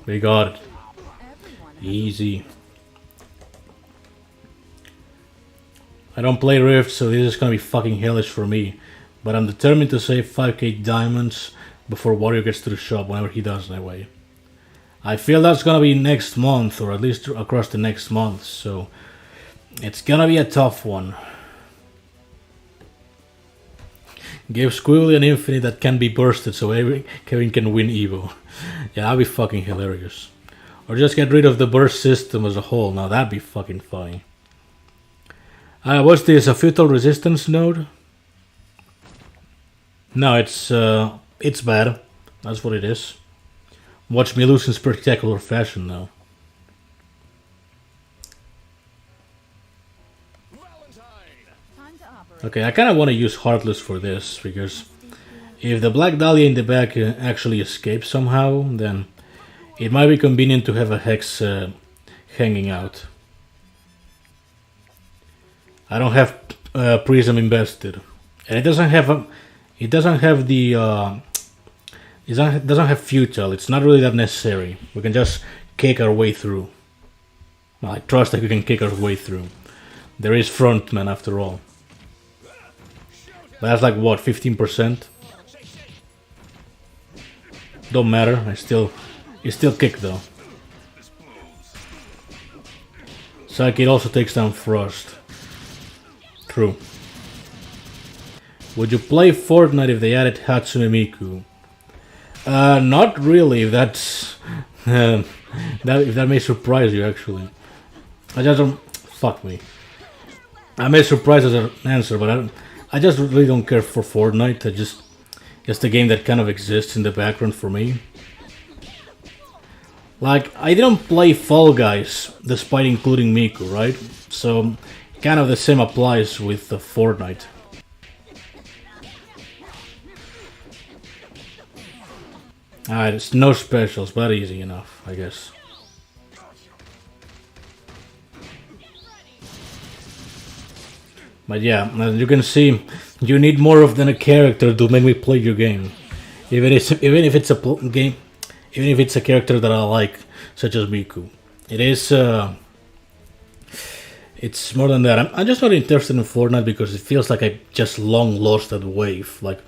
We got it. Everyone Easy. I don't play Rift, so this is gonna be fucking hellish for me. But I'm determined to save 5k diamonds before Warrior gets to the shop, whenever he does anyway. I feel that's gonna be next month, or at least across the next month, so it's gonna be a tough one. Give Squiggly an infinite that can be bursted so Kevin can win Evo. Yeah, that'd be fucking hilarious. Or just get rid of the burst system as a whole. Now that'd be fucking funny. What's this? A futile resistance node? No, it's bad. That's what it is. Watch me lose in spectacular fashion now. time to operate. Okay, I kind of want to use Heartless for this, because if the Black Dahlia in the back actually escapes somehow, then it might be convenient to have a Hex hanging out. I don't have Prism invested, and it doesn't have futile. It's not really that necessary. We can just kick our way through. Well, I trust that we can kick our way through. There is frontman after all. But that's like what, 15%? Don't matter. It still kick though. Psyche also takes down Frost. True. Would you play Fortnite if they added Hatsune Miku? Not really. If that's if that may surprise you, actually. I just don't. Fuck me. I may surprise as an answer, but I just really don't care for Fortnite. Just a game that kind of exists in the background for me. Like, I didn't play Fall Guys despite including Miku, right? So kind of the same applies with Fortnite. Alright, it's no specials, but easy enough, I guess. But yeah, as you can see, you need more of than a character to make me play your game. Even if it's a character that I like, such as Miku. It's more than that. I'm just not interested in Fortnite because it feels like I just long lost that wave. Like,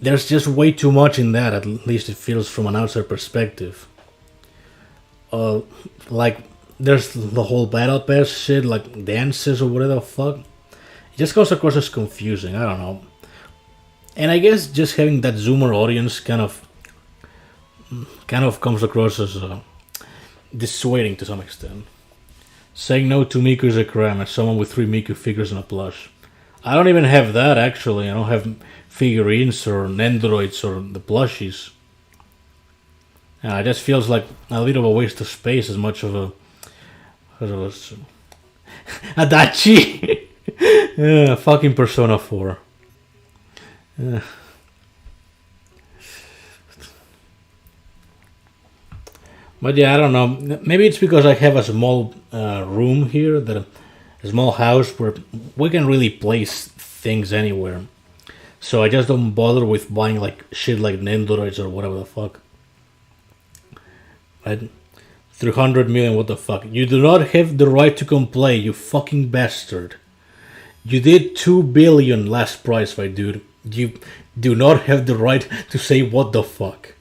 there's just way too much in that, at least it feels from an outside perspective. Like, there's the whole battle pass shit, like dances or whatever the fuck. It just comes across as confusing, I don't know. And I guess just having that Zoomer audience kind of comes across as dissuading to some extent. Saying no to Miku is a crime, as someone with 3 Miku figures and a plush. I don't even have that, actually. I don't have figurines or Nendoroids or the plushies. It just feels like a bit of a waste of space, as much of a Adachi! Yeah, fucking Persona 4. But yeah, I don't know. Maybe it's because I have a small room here, a small house where we can really place things anywhere. So I just don't bother with buying like shit like Nendoroids or whatever the fuck. Right? 300 million, what the fuck? You do not have the right to complain, you fucking bastard. You did 2 billion last prize fight, dude. You do not have the right to say what the fuck.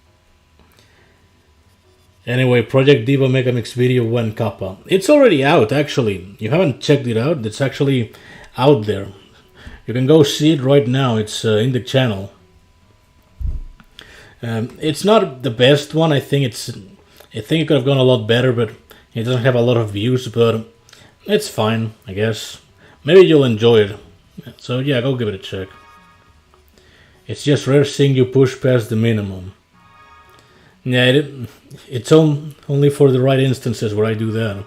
Anyway, Project Diva Megamix video 1 Kappa. It's already out, actually. You haven't checked it out? It's actually out there. You can go see it right now. It's in the channel. It's not the best one. I think it could have gone a lot better, but it doesn't have a lot of views. But it's fine, I guess. Maybe you'll enjoy it. So yeah, go give it a check. It's just rare seeing you push past the minimum. Yeah, it's only for the right instances where I do that.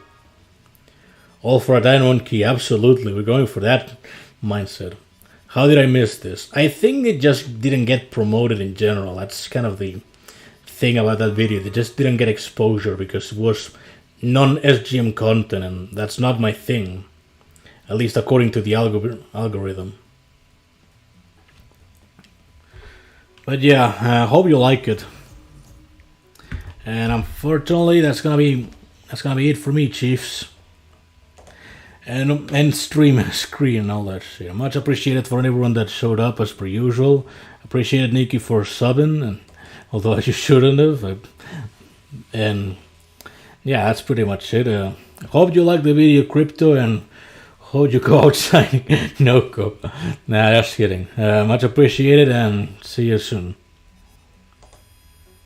All for a diamond key, absolutely. We're going for that mindset. How did I miss this? I think it just didn't get promoted in general. That's kind of the thing about that video. They just didn't get exposure because it was non-SGM content, and that's not my thing. At least according to the algorithm. But yeah, I hope you like it. And unfortunately, that's gonna be it for me, Chiefs. And stream screen and all that shit. Much appreciated for everyone that showed up as per usual. Appreciated Nikki for subbing, and although you shouldn't have. And yeah, that's pretty much it. Hope you like the video, Crypto, and hope you go outside. No go. Nah, just kidding. Much appreciated, and see you soon.